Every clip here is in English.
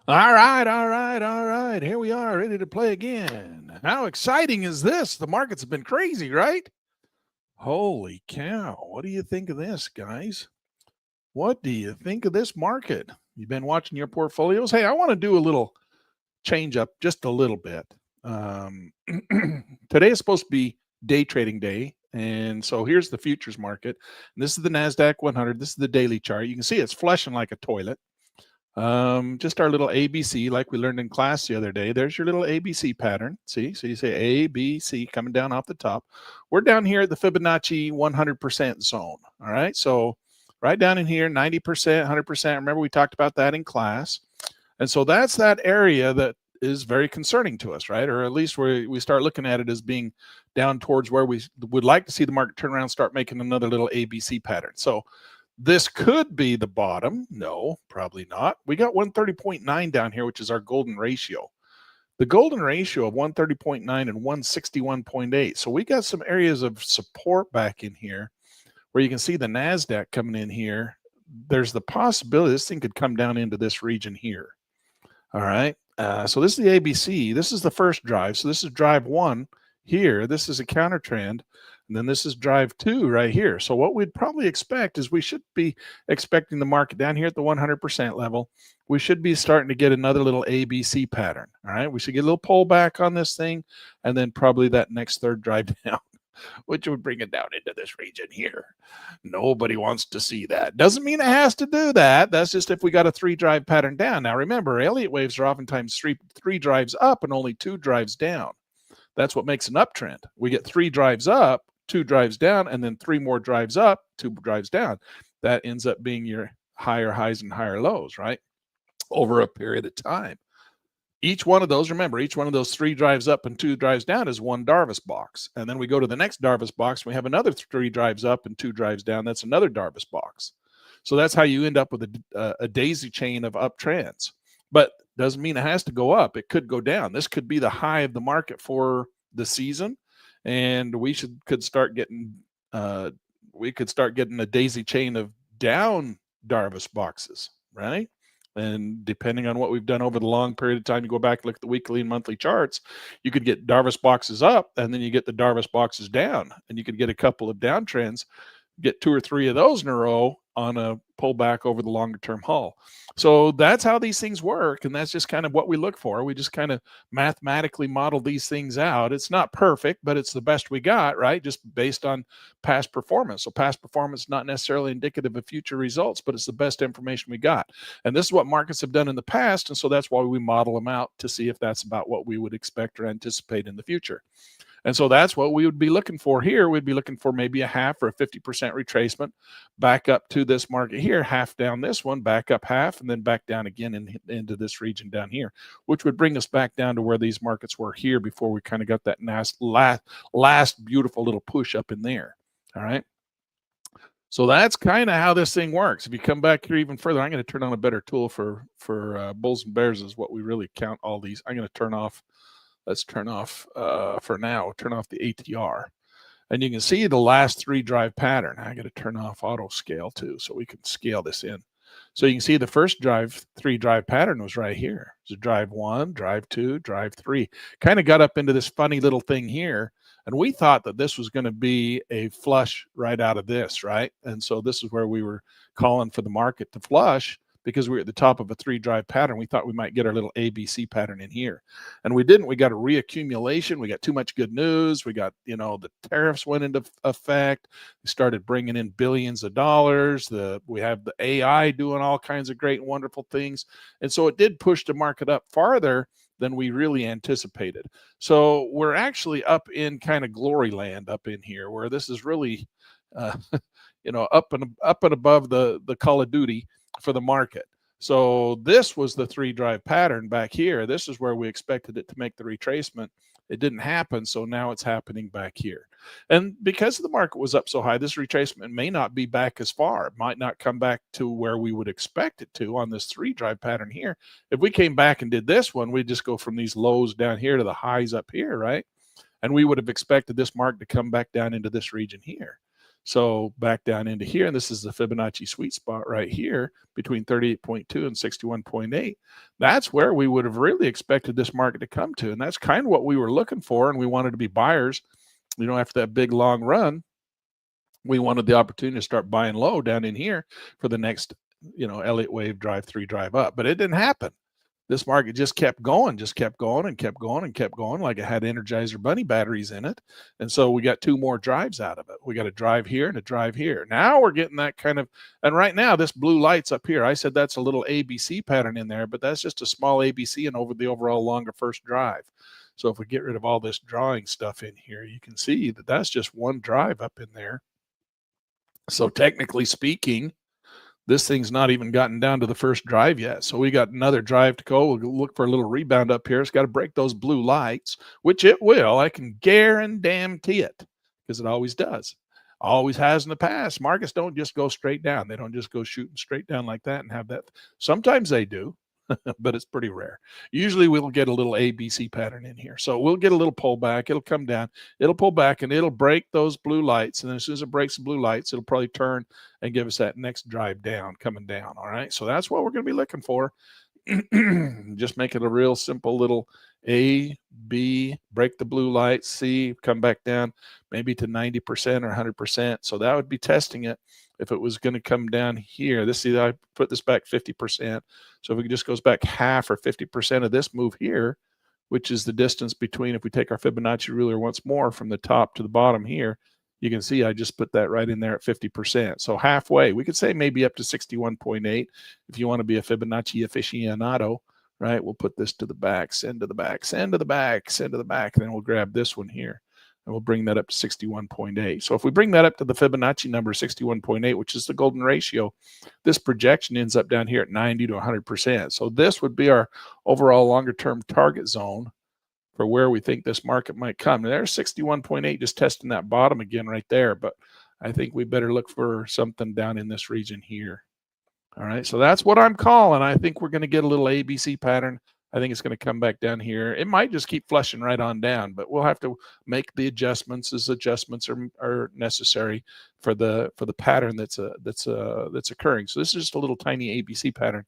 All right, all right, all right. Here we are, ready to play again. How exciting is this? The markets have been crazy, right? Holy cow. What do you think of this, guys? What do you think of this market? You've been watching your portfolios? Hey, I want to do a little change up just a little bit. Um, Today is supposed to be day trading day. And so here's the futures market. And this is the NASDAQ 100. This is the daily chart. You can see it's flushing like a toilet. Just our little ABC, like we learned in class the other day. There's your little ABC pattern. See, so you say A, B, C coming down off the top. We're down here at the Fibonacci 100% zone. All right, so right down in here, 90%, 100%. Remember, we talked about that in class. And so that's that area that is very concerning to us, right? Or at least we start looking at it as being down towards where we would like to see the market turn around, start making another little ABC pattern. So this could be the bottom. No, probably not. We got 130.9 down here, which is our golden ratio. The golden ratio of 130.9 and 161.8. So we got some areas of support back in here where you can see the NASDAQ coming in here. There's the possibility this thing could come down into this region here. All right. So this is the ABC. This is the first drive. So this is drive one here. This is a counter trend. And then this is drive two right here. So what we'd probably expect is we should be expecting the market down here at the 100% level. We should be starting to get another little ABC pattern. All right. We should get a little pullback on this thing. And then probably that next third drive down, which would bring it down into this region here. Nobody wants to see that. Doesn't mean it has to do that. That's just if we got a three drive pattern down. Now remember, Elliott waves are oftentimes three drives up and only two drives down. That's what makes an uptrend. We get three drives up, two drives down, and then three more drives up, two drives down. That ends up being your higher highs and higher lows, right? Over a period of time. Each one of those, remember, each one of those three drives up and two drives down is one Darvas box. And then we go to the next Darvas box. We have another three drives up and two drives down. That's another Darvas box. So that's how you end up with a daisy chain of uptrends. But doesn't mean it has to go up. It could go down. This could be the high of the market for the season, and could start getting a daisy chain of down Darvas boxes, right? And depending on what we've done over the long period of time, you go back and look at the weekly and monthly charts, you could get Darvas boxes up, and then you get the Darvas boxes down, and you could get a couple of downtrends, get two or three of those in a row on a pullback over the longer term haul. So that's how these things work. And that's just kind of what we look for. We just kind of mathematically model these things out. It's not perfect, but it's the best we got, right? Just based on past performance. So past performance, not necessarily indicative of future results, but it's the best information we got. And this is what markets have done in the past. And so that's why we model them out to see if that's about what we would expect or anticipate in the future. And so that's what we would be looking for here. We'd be looking for maybe a half or a 50% retracement back up to this market here, half down this one, back up half, and then back down again into this region down here, which would bring us back down to where these markets were here before we kind of got that last beautiful little push up in there. All right. So that's kind of how this thing works. If you come back here even further, I'm going to turn on a better tool for bulls and bears is what we really count all these. I'm going to turn off. Let's turn off for now, turn off the ATR. And you can see the last three drive pattern. I got to turn off auto scale too, so we can scale this in. So you can see the first three drive pattern was right here. So drive one, drive two, drive three. Kind of got up into this funny little thing here. And we thought that this was going to be a flush right out of this, right? And so this is where we were calling for the market to flush, because we were at the top of a three drive pattern. We thought we might get our little ABC pattern in here. And we didn't. We got a reaccumulation. We got too much good news. We got, the tariffs went into effect. We started bringing in billions of dollars. We have the AI doing all kinds of great and wonderful things. And so it did push the market up farther than we really anticipated. So we're actually up in kind of glory land up in here, where this is really, up and above the Call of Duty for the market. So this was the three drive pattern back here. This is where we expected it to make the retracement. It didn't happen. So now it's happening back here. And because the market was up so high, this retracement may not be back as far. It might not come back to where we would expect it to on this three drive pattern here. If we came back and did this one, we'd just go from these lows down here to the highs up here, right? And we would have expected this market to come back down into this region here. So back down into here, and this is the Fibonacci sweet spot right here between 38.2 and 61.8. That's where we would have really expected this market to come to. And that's kind of what we were looking for. And we wanted to be buyers, after that big long run. We wanted the opportunity to start buying low down in here for the next, Elliott Wave drive 3 drive up. But it didn't happen. This market just kept going and kept going like it had Energizer Bunny batteries in it. And so we got 2 more drives out of it. We got a drive here and a drive here. Now we're getting that kind of, and right now this blue light's up here. I said that's a little ABC pattern in there, but that's just a small ABC and over the overall longer first drive. So if we get rid of all this drawing stuff in here, you can see that that's just one drive up in there. So technically speaking, this thing's not even gotten down to the first drive yet. So we got another drive to go. We'll look for a little rebound up here. It's got to break those blue lights, which it will. I can guarantee it, because it always does. Always has in the past. Markets don't just go straight down. They don't just go shooting straight down like that and have that. Sometimes they do, but it's pretty rare. Usually we'll get a little ABC pattern in here. So we'll get a little pullback. It'll come down. It'll pull back, and it'll break those blue lights. And then as soon as it breaks the blue lights, it'll probably turn and give us that next drive down, coming down. All right. So that's what we're going to be looking for. Just make it a real simple little A, B, break the blue light, C, come back down maybe to 90% or 100%. So that would be testing it. If it was going to come down here, I put this back 50%. So if it just goes back half or 50% of this move here, which is the distance between, if we take our Fibonacci ruler once more from the top to the bottom here, you can see I just put that right in there at 50%. So halfway, we could say maybe up to 61.8 if you want to be a Fibonacci aficionado, right? We'll put this to the back, send to the back, send to the back, send to the back, and then we'll grab this one here. And we'll bring that up to 61.8. So if we bring that up to the Fibonacci number 61.8, which is the golden ratio, this projection ends up down here at 90 to 100%. So this would be our overall longer-term target zone for where we think this market might come. And there's 61.8, just testing that bottom again right there. But I think we better look for something down in this region here. All right, so that's what I'm calling. I think we're going to get a little ABC pattern. I think it's going to come back down here. It might just keep flushing right on down, but we'll have to make the adjustments as adjustments are necessary for the pattern that's occurring. So this is just a little tiny ABC pattern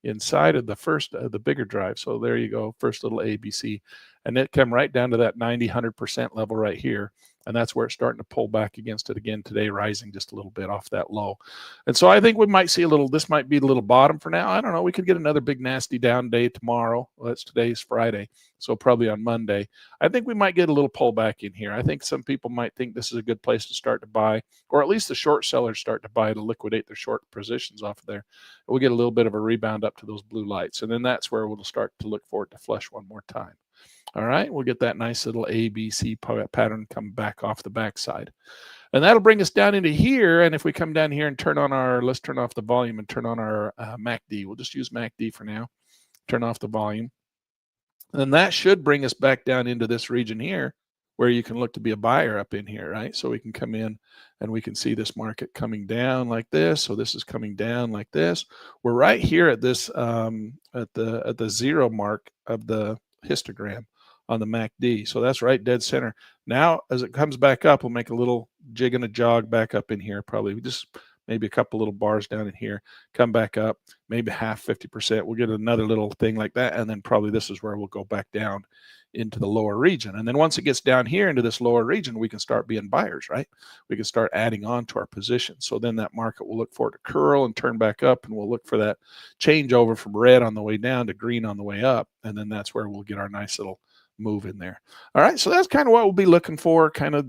inside of the first the bigger drive. So there you go, first little ABC, and it come right down to that 90-100% level right here. And that's where it's starting to pull back against it again today, rising just a little bit off that low. And so I think we might see this might be the little bottom for now. I don't know. We could get another big nasty down day tomorrow. Well, today's Friday, so probably on Monday. I think we might get a little pullback in here. I think some people might think this is a good place to start to buy, or at least the short sellers start to buy to liquidate their short positions off of there. We'll get a little bit of a rebound up to those blue lights, and then that's where we'll start to look for it to flush one more time. All right, we'll get that nice little ABC pattern come back off the backside. And that'll bring us down into here. And if we come down here and let's turn off the volume and turn on our MACD. We'll just use MACD for now. Turn off the volume. And that should bring us back down into this region here where you can look to be a buyer up in here, right? So we can come in and we can see this market coming down like this. So this is coming down like this. We're right here at this, at the 0 mark of the histogram on the MACD. So that's right dead center. Now, as it comes back up, we'll make a little jig and a jog back up in here. Probably just maybe a couple little bars down in here, come back up, maybe half 50%. We'll get another little thing like that. And then probably this is where we'll go back down into the lower region. And then once it gets down here into this lower region, we can start being buyers, right? We can start adding on to our position. So then that market will look for it to curl and turn back up, and we'll look for that changeover from red on the way down to green on the way up. And then that's where we'll get our nice little move in there. All right, so that's kind of what we'll be looking for, kind of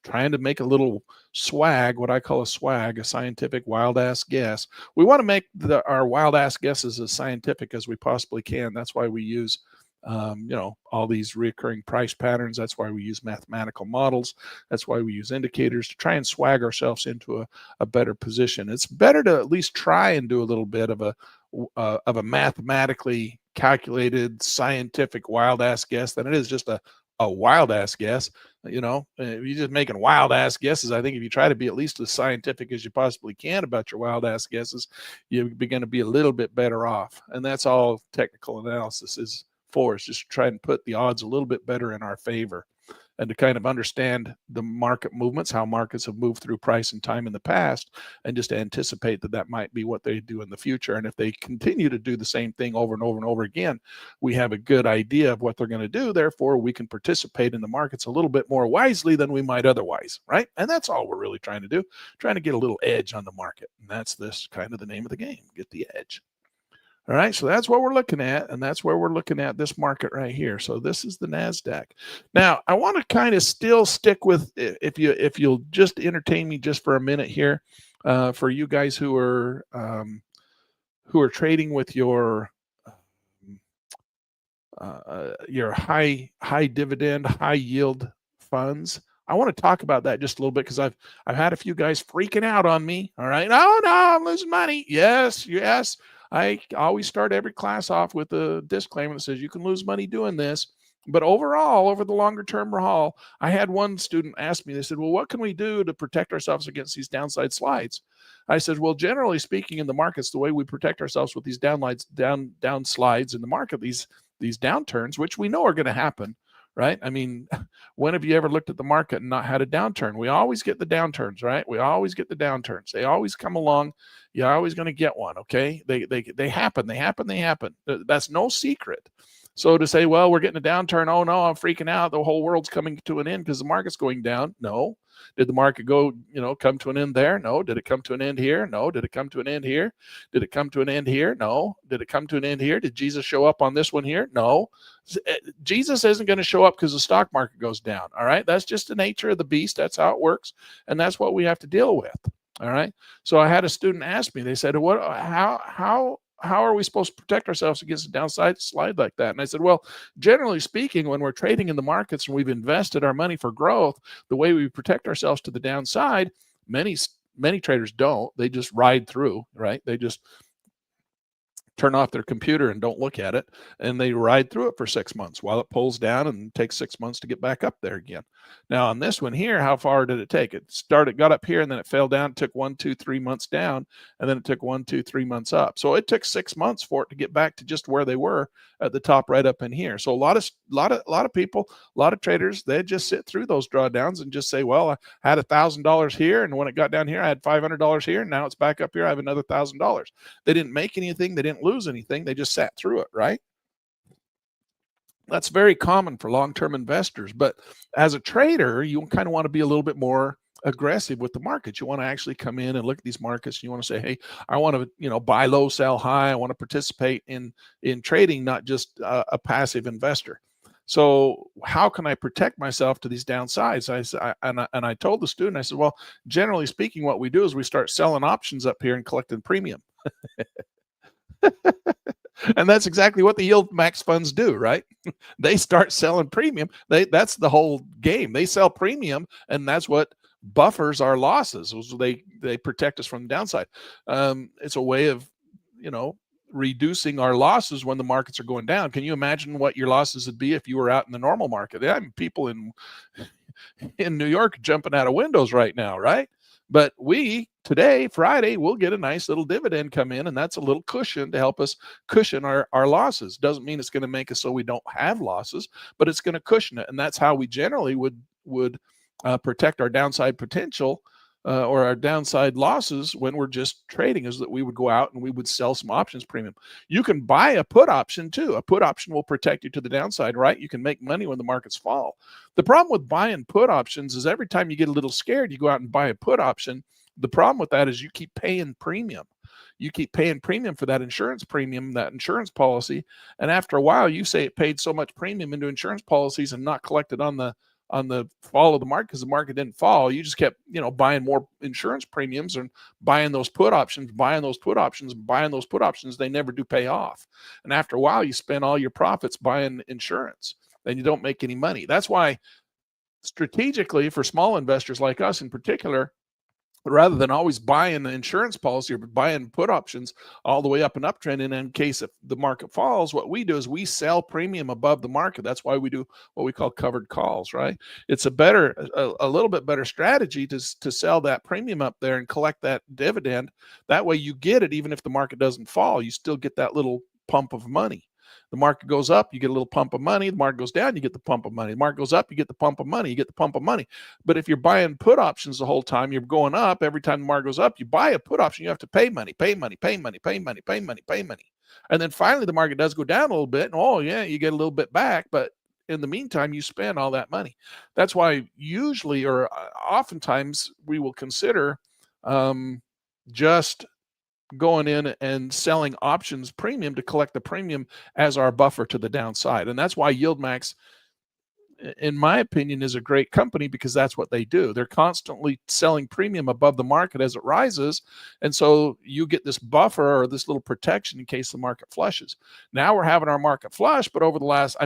trying to make a little swag, what I call a swag, a scientific wild ass guess. We want to make our wild ass guesses as scientific as we possibly can. That's why we use all these recurring price patterns. That's why we use mathematical models. That's why we use indicators to try and swag ourselves into a better position. It's better to at least try and do a little bit of a mathematically calculated scientific wild ass guess than it is just a wild ass guess. If you're just making wild ass guesses, I think if you try to be at least as scientific as you possibly can about your wild ass guesses, you're going to be a little bit better off. And that's all technical analysis is for, is just try and put the odds a little bit better in our favor. and to kind of understand the market movements, how markets have moved through price and time in the past, and just to anticipate that that might be what they do in the future. And if they continue to do the same thing over and over and over again, we have a good idea of what they're going to do. Therefore, we can participate in the markets a little bit more wisely than we might otherwise, right? And that's all we're really trying to do, trying to get a little edge on the market. And that's this kind of the name of the game, get the edge. All right, so that's what we're looking at, and that's where we're looking at this market right here. So this is the NASDAQ. Now, I want to kind of still stick with, if you'll just entertain me just for a minute here, for you guys who are trading with your high dividend, high yield funds. I want to talk about that just a little bit, because I've had a few guys freaking out on me. All right, no, I'm losing money. Yes. I always start every class off with a disclaimer that says you can lose money doing this. But overall, over the longer term haul, I had one student ask me, they said, well, what can we do to protect ourselves against these downside slides? I said, well, generally speaking, in the markets, the way we protect ourselves with these down slides in the market, these downturns, which we know are going to happen, right? I mean, when have you ever looked at the market and not had a downturn? We always get the downturns, right? We always get the downturns. They always come along. You're always going to get one, okay? They happen. That's no secret. So to say, well, we're getting a downturn, oh no, I'm freaking out, the whole world's coming to an end because the market's going down. No. Did the market go, come to an end there? No. Did it come to an end here? No. Did it come to an end here? Did it come to an end here? No. Did it come to an end here? Did Jesus show up on this one here? No. Jesus isn't going to show up because the stock market goes down. All right. That's just the nature of the beast. That's how it works. And that's what we have to deal with. All right. So I had a student ask me, they said, how are we supposed to protect ourselves against a downside slide like that? And I said, well, generally speaking, when we're trading in the markets and we've invested our money for growth, the way we protect ourselves to the downside, many traders don't. They just ride through, right? They just turn off their computer and don't look at it, and they ride through it for 6 months while it pulls down and takes 6 months to get back up there again. Now on this one here, how far did it take? It got up here and then it fell down. It took 1, 2, 3 months down, and then it took 1, 2, 3 months up. So it took 6 months for it to get back to just where they were at the top, right up in here. So a lot of people, a lot of traders, they just sit through those drawdowns and just say, well, I had $1,000 here, and when it got down here, I had $500 here, and now it's back up here, I have another $1,000. They didn't make anything, they didn't lose anything, they just sat through it, right? That's very common for long-term investors. But as a trader, you kind of want to be a little bit more aggressive with the market. You want to actually come in and look at these markets. You want to say, hey, I want to, buy low, sell high. I want to participate in trading, not just a passive investor. So how can I protect myself to these downsides? I told the student, I said, well, generally speaking, what we do is we start selling options up here and collecting premium. And that's exactly what the yield max funds do, right? They start selling premium. That's the whole game. They sell premium, and that's what buffers our losses. They protect us from the downside. It's a way of, reducing our losses when the markets are going down. Can you imagine what your losses would be if you were out in the normal market? I mean, people in New York jumping out of windows right now, right? But today, Friday, we'll get a nice little dividend come in, and that's a little cushion to help us cushion our losses. Doesn't mean it's going to make us so we don't have losses, but it's going to cushion it. And that's how we generally would protect our downside potential or our downside losses when we're just trading, is that we would go out and we would sell some options premium. You can buy a put option too. A put option will protect you to the downside, right? You can make money when the markets fall. The problem with buying put options is every time you get a little scared, you go out and buy a put option. The problem with that is you keep paying premium. You keep paying premium for that insurance premium, that insurance policy. And after a while, you say it paid so much premium into insurance policies and not collected on the fall of the market because the market didn't fall. You just kept, buying more insurance premiums and buying those put options, They never do pay off. And after a while, you spend all your profits buying insurance and you don't make any money. That's why strategically for small investors like us in particular, rather than always buying the insurance policy or buying put options all the way up and uptrend, and in case if the market falls, what we do is we sell premium above the market. That's why we do what we call covered calls, right? It's a little bit better strategy to sell that premium up there and collect that dividend. That way you get it even if the market doesn't fall. You still get that little pump of money. The market goes up, you get a little pump of money. The market goes down, you get the pump of money. The market goes up, you get the pump of money. You get the pump of money. But if you're buying put options the whole time, you're going up. Every time the market goes up, you buy a put option, you have to pay money, pay money, pay money, pay money, pay money, pay money. And then finally the market does go down a little bit, and oh yeah, you get a little bit back, but in the meantime, you spend all that money. That's why usually or oftentimes we will consider just going in and selling options premium to collect the premium as our buffer to the downside. And that's why YieldMax, in my opinion, is a great company, because that's what they do. They're constantly selling premium above the market as it rises. And so you get this buffer or this little protection in case the market flushes. Now we're having our market flush, but over the last,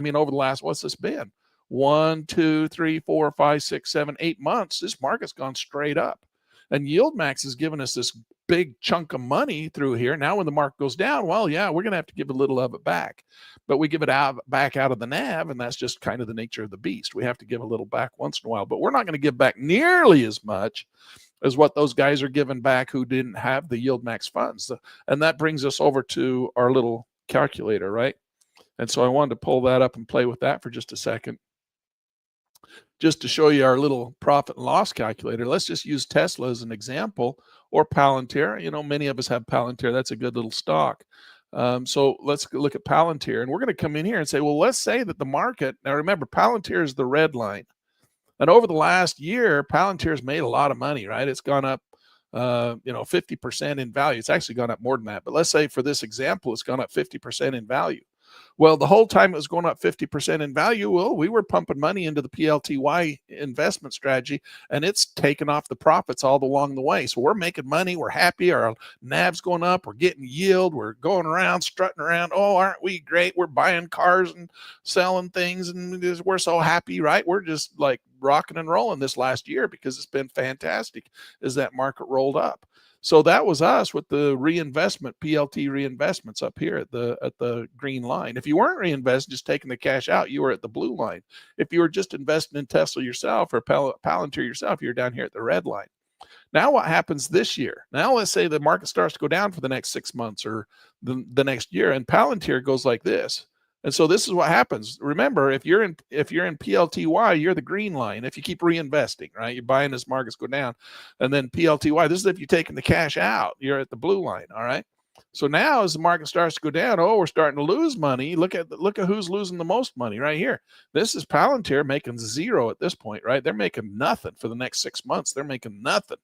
what's this been? 1, 2, 3, 4, 5, 6, 7, 8 months, this market's gone straight up. And YieldMax has given us this big chunk of money through here. Now when the market goes down, well, yeah, we're going to have to give a little of it back. But we give it back out of the NAV, and that's just kind of the nature of the beast. We have to give a little back once in a while. But we're not going to give back nearly as much as what those guys are giving back who didn't have the YieldMax funds. And that brings us over to our little calculator, right? And so I wanted to pull that up and play with that for just a second, just to show you our little profit and loss calculator. Let's just use Tesla as an example, or Palantir. You know, many of us have Palantir. That's a good little stock. So let's look at Palantir, and we're going to come in here and say, well, let's say that the market, now remember, Palantir is the red line. And over the last year, Palantir has made a lot of money, right? It's gone up, 50% in value. It's actually gone up more than that. But let's say for this example, it's gone up 50% in value. Well, the whole time it was going up 50% in value, well, we were pumping money into the PLTY investment strategy, and it's taken off the profits all along the way. So we're making money. We're happy. Our NAV's going up. We're getting yield. We're going around, strutting around. Oh, aren't we great? We're buying cars and selling things, and we're so happy, right? We're just like rocking and rolling this last year because it's been fantastic as that market rolled up. So that was us with the reinvestment, PLT reinvestments up here at the green line. If you weren't reinvesting, just taking the cash out, you were at the blue line. If you were just investing in Tesla yourself or Palantir yourself, you're down here at the red line. Now what happens this year? Now let's say the market starts to go down for the next 6 months or the next year, and Palantir goes like this. And so this is what happens. Remember, if you're in PLTY, you're the green line. If you keep reinvesting, right, you're buying as markets go down, and then PLTY. This is if you're taking the cash out. You're at the blue line. All right. So now as the market starts to go down, oh, we're starting to lose money. Look at who's losing the most money right here. This is Palantir making zero at this point, right? They're making nothing for the next 6 months. They're making nothing.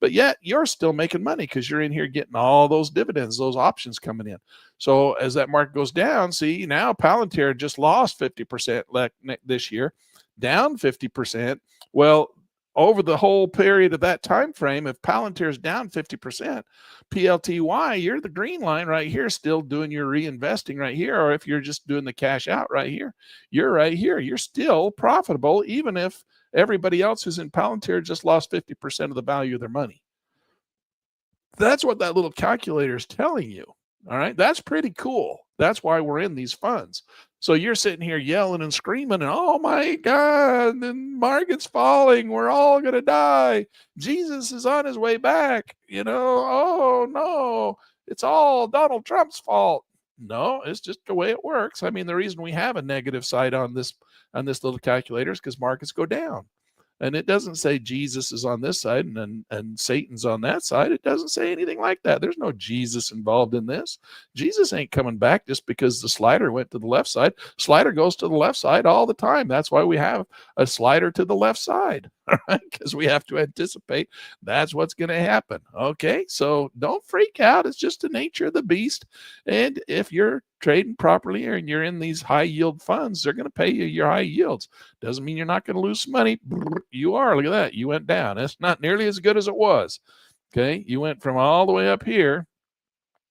But yet you're still making money because you're in here getting all those dividends, those options coming in. So as that market goes down, see, now Palantir just lost 50% this year, down 50%. Well, over the whole period of that time frame, if Palantir is down 50%, PLTY, you're the green line right here, still doing your reinvesting right here. Or if you're just doing the cash out right here, you're right here. You're still profitable, even if everybody else who's in Palantir just lost 50% of the value of their money. That's what that little calculator is telling you. All right. That's pretty cool. That's why we're in these funds. So you're sitting here yelling and screaming, and oh my God, the market's falling. We're all going to die. Jesus is on his way back. Oh no, it's all Donald Trump's fault. No, it's just the way it works. I mean, the reason we have a negative side on this little calculator is because markets go down. And it doesn't say Jesus is on this side and Satan's on that side. It doesn't say anything like that. There's no Jesus involved in this. Jesus ain't coming back just because the slider went to the left side. Slider goes to the left side all the time. That's why we have a slider to the left side, all right? Because we have to anticipate that's what's going to happen. Okay, so don't freak out. It's just the nature of the beast. And if you're trading properly and you're in these high yield funds, they're going to pay you your high yields. Doesn't mean you're not going to lose some money. You are. Look at that. You went down. It's not nearly as good as it was. Okay. You went from all the way up here,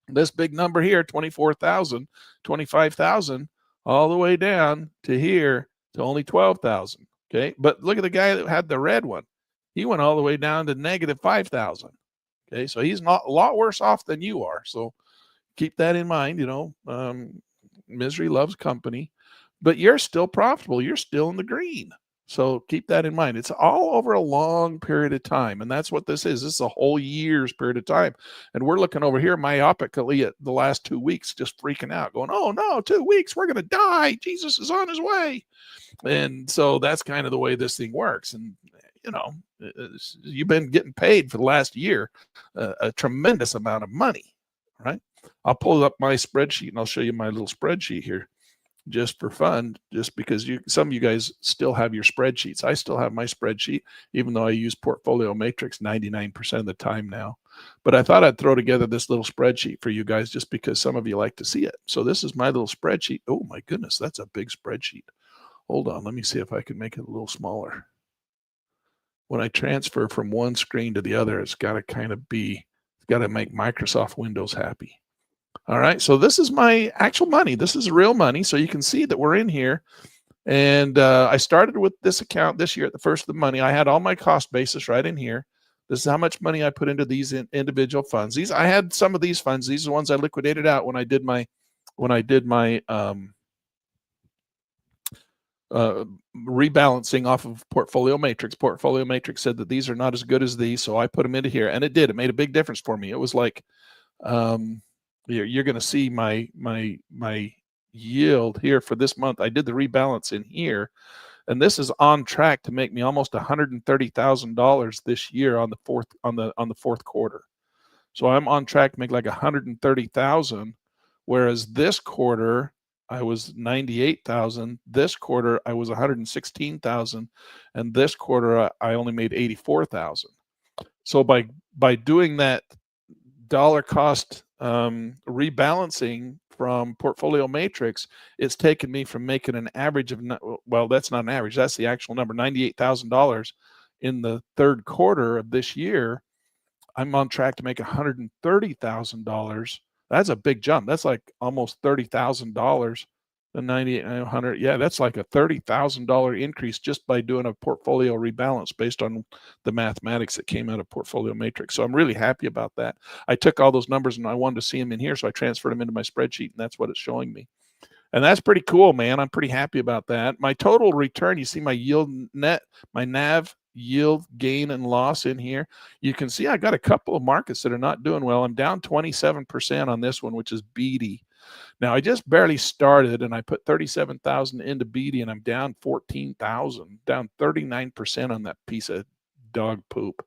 this big number here, 24,000, 25,000, all the way down to here to only 12,000. Okay. But look at the guy that had the red one. He went all the way down to negative 5,000. Okay. So he's not a lot worse off than you are. So keep that in mind. Misery loves company, but you're still profitable. You're still in the green. So keep that in mind. It's all over a long period of time. And that's what this is. This is a whole year's period of time. And we're looking over here myopically at the last 2 weeks, just freaking out, going, oh no, 2 weeks, we're going to die. Jesus is on his way. And so that's kind of the way this thing works. And, you know, you've been getting paid for the last year a tremendous amount of money, right? I'll pull up my spreadsheet and I'll show you my little spreadsheet here just for fun, just because some of you guys still have your spreadsheets. I still have my spreadsheet, even though I use Portfolio Matrix 99% of the time now. But I thought I'd throw together this little spreadsheet for you guys just because some of you like to see it. So this is my little spreadsheet. Oh my goodness, that's a big spreadsheet. Hold on, let me see if I can make it a little smaller. When I transfer from one screen to the other, it's got to make Microsoft Windows happy. All right, so this is my actual money. This is real money. So you can see that we're in here. And I started with this account this year at the first of the money. I had all my cost basis right in here. This is how much money I put into these individual funds. I had some of these funds. These are the ones I liquidated out when I did my rebalancing off of Portfolio Matrix. Portfolio Matrix said that these are not as good as these, so I put them into here, and it did. It made a big difference for me. It was like, you're going to see my yield here for this month. I did the rebalance in here, and this is on track to make me almost $130,000 this year on the fourth quarter. So I'm on track to make like $130,000, whereas this quarter I was $98,000. This quarter I was $116,000, and this quarter I only made $84,000. So by doing that dollar cost rebalancing from Portfolio Matrix, it's taken me from making an average of, well, that's not an average, that's the actual number, $98,000 in the third quarter of this year. I'm on track to make $130,000. That's a big jump. That's like almost $30,000. The 9,800, yeah, that's like a $30,000 increase just by doing a portfolio rebalance based on the mathematics that came out of Portfolio Matrix. So I'm really happy about that. I took all those numbers and I wanted to see them in here, so I transferred them into my spreadsheet, and that's what it's showing me. And that's pretty cool, man. I'm pretty happy about that. My total return, you see my yield net, my NAV yield gain and loss in here. You can see I got a couple of markets that are not doing well. I'm down 27% on this one, which is BD. Now, I just barely started, and I put 37,000 into BD, and I'm down 14,000, down 39% on that piece of dog poop.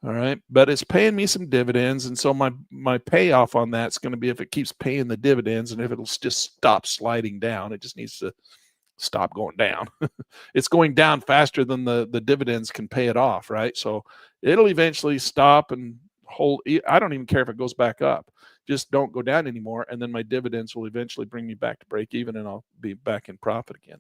All right, but it's paying me some dividends, and so my payoff on that's going to be if it keeps paying the dividends, and if it'll just stop sliding down. It just needs to stop going down. It's going down faster than the dividends can pay it off, right? So it'll eventually stop and hold. I don't even care if it goes back up. Just don't go down anymore, and then my dividends will eventually bring me back to break even, and I'll be back in profit again.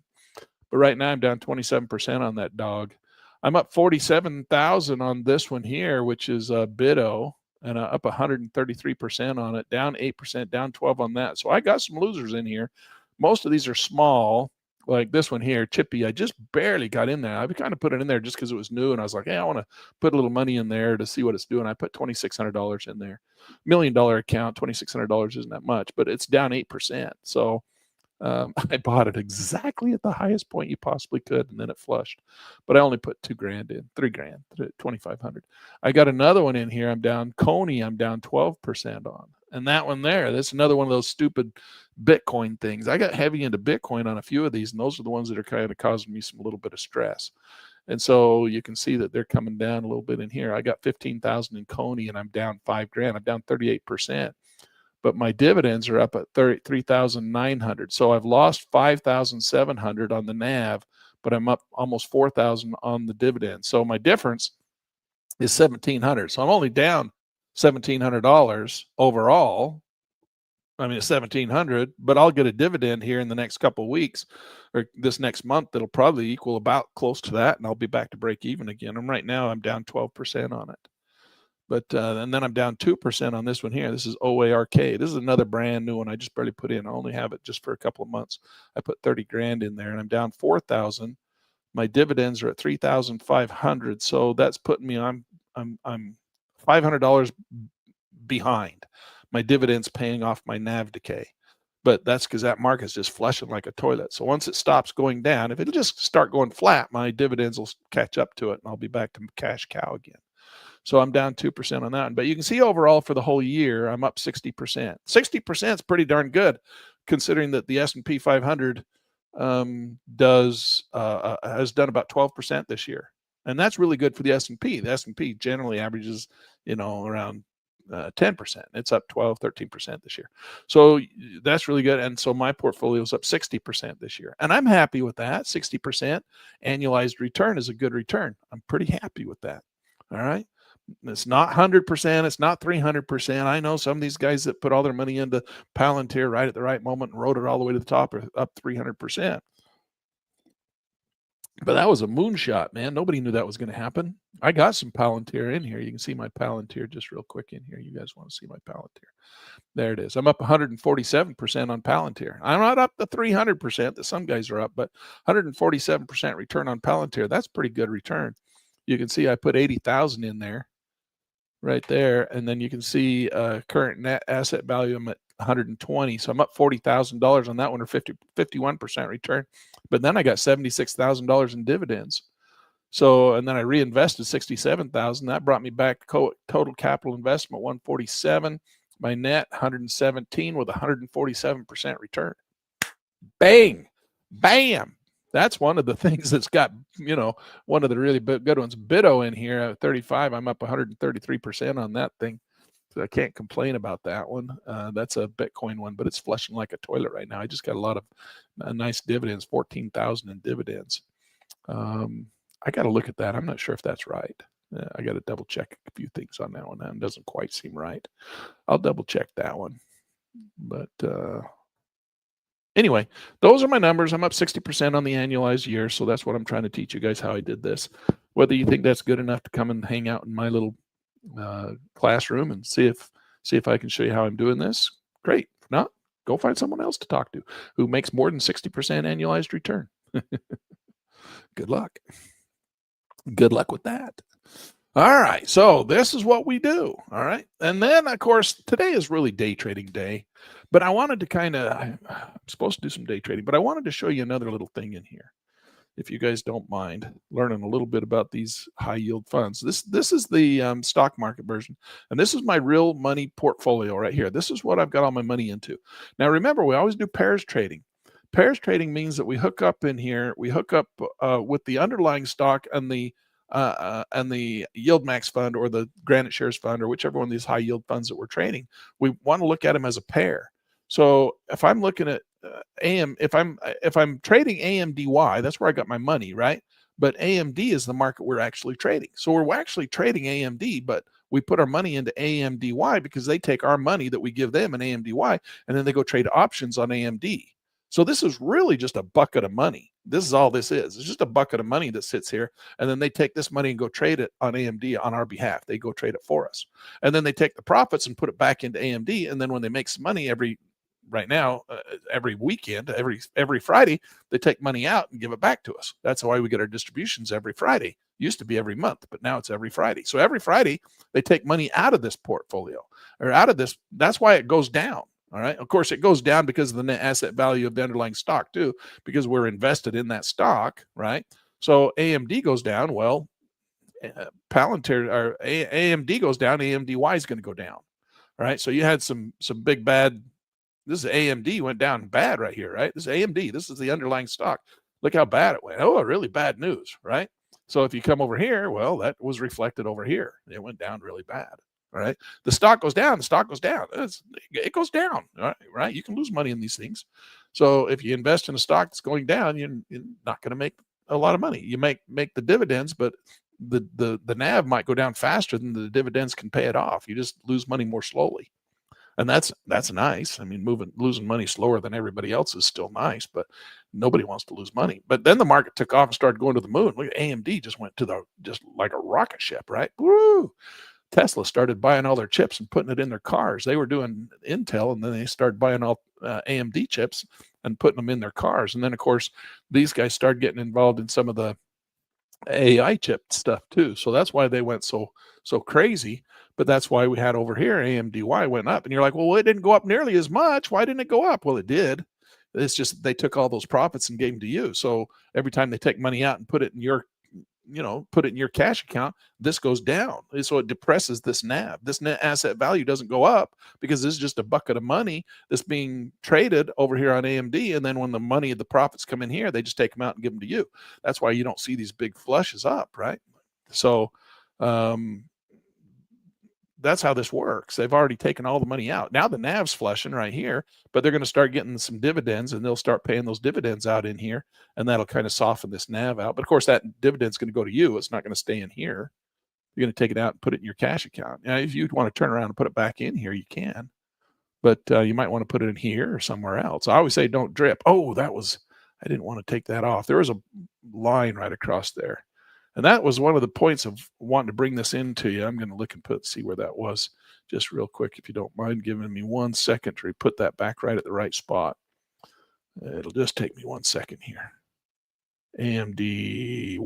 But right now I'm down 27% on that dog. I'm up 47,000 on this one here, which is a Bido, and up 133% on it, down 8%, down 12 on that. So I got some losers in here. Most of these are small, like this one here, Chippy. I just barely got in there. I kind of put it in there just because it was new, and I was like, hey, I want to put a little money in there to see what it's doing. I put $2,600 in there. $1 million account, $2,600 isn't that much, but it's down 8%. So I bought it exactly at the highest point you possibly could, and then it flushed. But I only put $2,000 in, $3,000, 2,500. I got another one in here. I'm down Coney. I'm down 12% on, and that one there. That's another one of those stupid Bitcoin things. I got heavy into Bitcoin on a few of these, and those are the ones that are kind of causing me some little bit of stress. And so you can see that they're coming down a little bit in here. I got 15,000 in Coney, and I'm down $5,000. I'm down 38%. But my dividends are up at 3,900. So I've lost 5,700 on the NAV, but I'm up almost 4,000 on the dividend. So my difference is 1,700. So I'm only down $1,700 overall. I mean, it's 1,700, but I'll get a dividend here in the next couple of weeks or this next month that'll probably equal about close to that, and I'll be back to break even again. And right now I'm down 12% on it. But and then I'm down 2% on this one here. This is OARK. This is another brand new one. I just barely put in. I only have it just for a couple of months. I put 30 grand in there, and I'm down 4,000. My dividends are at 3,500. So that's putting me I'm $500 behind. My dividends paying off my NAV decay. but that's because that market's just flushing like a toilet. So once it stops going down, if it'll just start going flat, my dividends will catch up to it, and I'll be back to cash cow again. So I'm down 2% on that one. But you can see overall for the whole year, I'm up 60%. 60% is pretty darn good, considering that the S&P 500 has done about 12% this year, and that's really good for the S&P. The S&P generally averages, around 10%. It's up 12, 13% this year. So that's really good. And so my portfolio is up 60% this year. And I'm happy with that. 60% annualized return is a good return. I'm pretty happy with that. All right. It's not 100%. It's not 300%. I know some of these guys that put all their money into Palantir right at the right moment and rode it all the way to the top are up 300%. But that was a moonshot, man. Nobody knew that was going to happen. I got some Palantir in here. You can see my Palantir just real quick in here. You guys want to see my Palantir? There it is. I'm up 147% on Palantir. I'm not up the 300% that some guys are up, but 147% return on Palantir. That's pretty good return. You can see I put 80,000 in there, right there, and then you can see current net asset value. I'm at 120, so I'm up $40,000 on that one, or 51% return. But then I got $76,000 in dividends. So, and then I reinvested 67,000. That brought me back total capital investment 147. My net 117 with 147% return. Bang, bam. That's one of the things that's got, one of the really good ones. Bitto in here at 35. I'm up 133% on that thing. So I can't complain about that one. That's a Bitcoin one, but it's flushing like a toilet right now. I just got a lot of nice dividends, 14,000 in dividends. I got to look at that. I'm not sure if that's right. I got to double check a few things on that one. That doesn't quite seem right. I'll double check that one. But anyway, those are my numbers. I'm up 60% on the annualized year. So that's what I'm trying to teach you guys, how I did this. Whether you think that's good enough to come and hang out in my little classroom and see if I can show you how I'm doing this, great. If not, go find someone else to talk to who makes more than 60% annualized return. Good luck. Good luck with that. All right, so this is what we do. All right, and then of course today is really day trading day, but I wanted to I'm supposed to do some day trading, but I wanted to show you another little thing in here, if you guys don't mind learning a little bit about these high yield funds. This is the stock market version, and this is my real money portfolio right here. This is what I've got all my money into. Now remember, we always do pairs trading. Pairs trading means that we hook up in here. We hook up with the underlying stock and the Yield Max fund or the Granite Shares fund or whichever one of these high yield funds that we're trading. We want to look at them as a pair. So if I'm looking at if I'm trading AMDY, that's where I got my money, right? But AMD is the market we're actually trading. So we're actually trading AMD, but we put our money into AMDY because they take our money that we give them in AMDY, and then they go trade options on AMD. So this is really just a bucket of money. This is all this is. It's just a bucket of money that sits here, and then they take this money and go trade it on AMD on our behalf. They go trade it for us, and then they take the profits and put it back into AMD. And then when they make some money every weekend, every Friday, they take money out and give it back to us. That's why we get our distributions every Friday. Used to be every month, but now it's every Friday. So every Friday they take money out of this portfolio or out of this. That's why it goes down. All right. Of course, it goes down because of the net asset value of the underlying stock too, because we're invested in that stock, right? So AMD goes down. Well, Palantir or AMD goes down. AMDY is going to go down. All right. So you had some big bad. This is AMD went down bad right here, right? This is AMD. This is the underlying stock. Look how bad it went. Oh, really bad news, right? So if you come over here, well, that was reflected over here. It went down really bad. All right. The stock goes down. The stock goes down. It goes down. Right. You can lose money in these things. So if you invest in a stock that's going down, you're not going to make a lot of money. You make the dividends, but the NAV might go down faster than the dividends can pay it off. You just lose money more slowly. And that's nice. I mean, losing money slower than everybody else is still nice, but nobody wants to lose money. But then the market took off and started going to the moon. Look at AMD just went to just like a rocket ship, right? Woo! Tesla started buying all their chips and putting it in their cars. They were doing Intel, and then they started buying all AMD chips and putting them in their cars. And then, of course, these guys started getting involved in some of the AI chip stuff too. So that's why they went so crazy. But that's why we had over here AMDY went up. And you're like, well, it didn't go up nearly as much. Why didn't it go up? Well, it did. It's just they took all those profits and gave them to you. So every time they take money out and put it in your, put it in your cash account, this goes down. So it depresses this NAV. This net asset value doesn't go up because this is just a bucket of money that's being traded over here on AMD. And then when the money, the profits come in here, they just take them out and give them to you. That's why you don't see these big flushes up, right? So that's how this works. They've already taken all the money out. Now the NAV's flushing right here, but they're going to start getting some dividends, and they'll start paying those dividends out in here, and that'll kind of soften this NAV out. But of course, that dividend's going to go to you. It's not going to stay in here. You're going to take it out and put it in your cash account. Now, if you want to turn around and put it back in here, you can, but you might want to put it in here or somewhere else. I always say don't drip. Oh, I didn't want to take that off. There was a line right across there. And that was one of the points of wanting to bring this into you. I'm going to look and see where that was just real quick, if you don't mind giving me 1 second to put that back right at the right spot. It'll just take me 1 second here. AMDY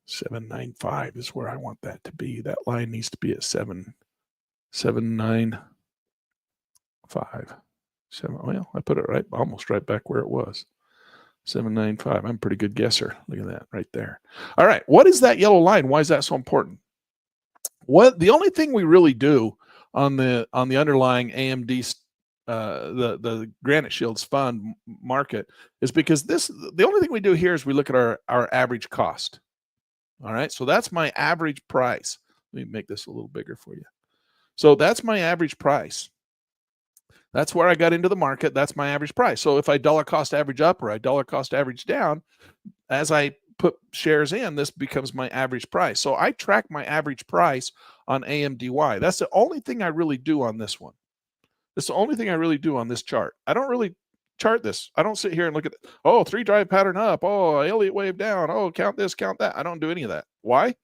795 is where I want that to be. That line needs to be at 795. Well, I put it right, almost right back where it was. 795. I'm a pretty good guesser. Look at that right there. All right. What is that yellow line? Why is that so important? The only thing we really do on the underlying AMD, the Granite Shields fund market, is because the only thing we do here is we look at our average cost. All right. So that's my average price. Let me make this a little bigger for you. So that's my average price. That's where I got into the market. That's my average price. So if I dollar cost average up or I dollar cost average down, as I put shares in, this becomes my average price. So I track my average price on AMDY. That's the only thing I really do on this one. That's the only thing I really do on this chart. I don't really chart this. I don't sit here and look at, 3 drive pattern up. Oh, Elliott Wave down. Oh, count this, count that. I don't do any of that. Why?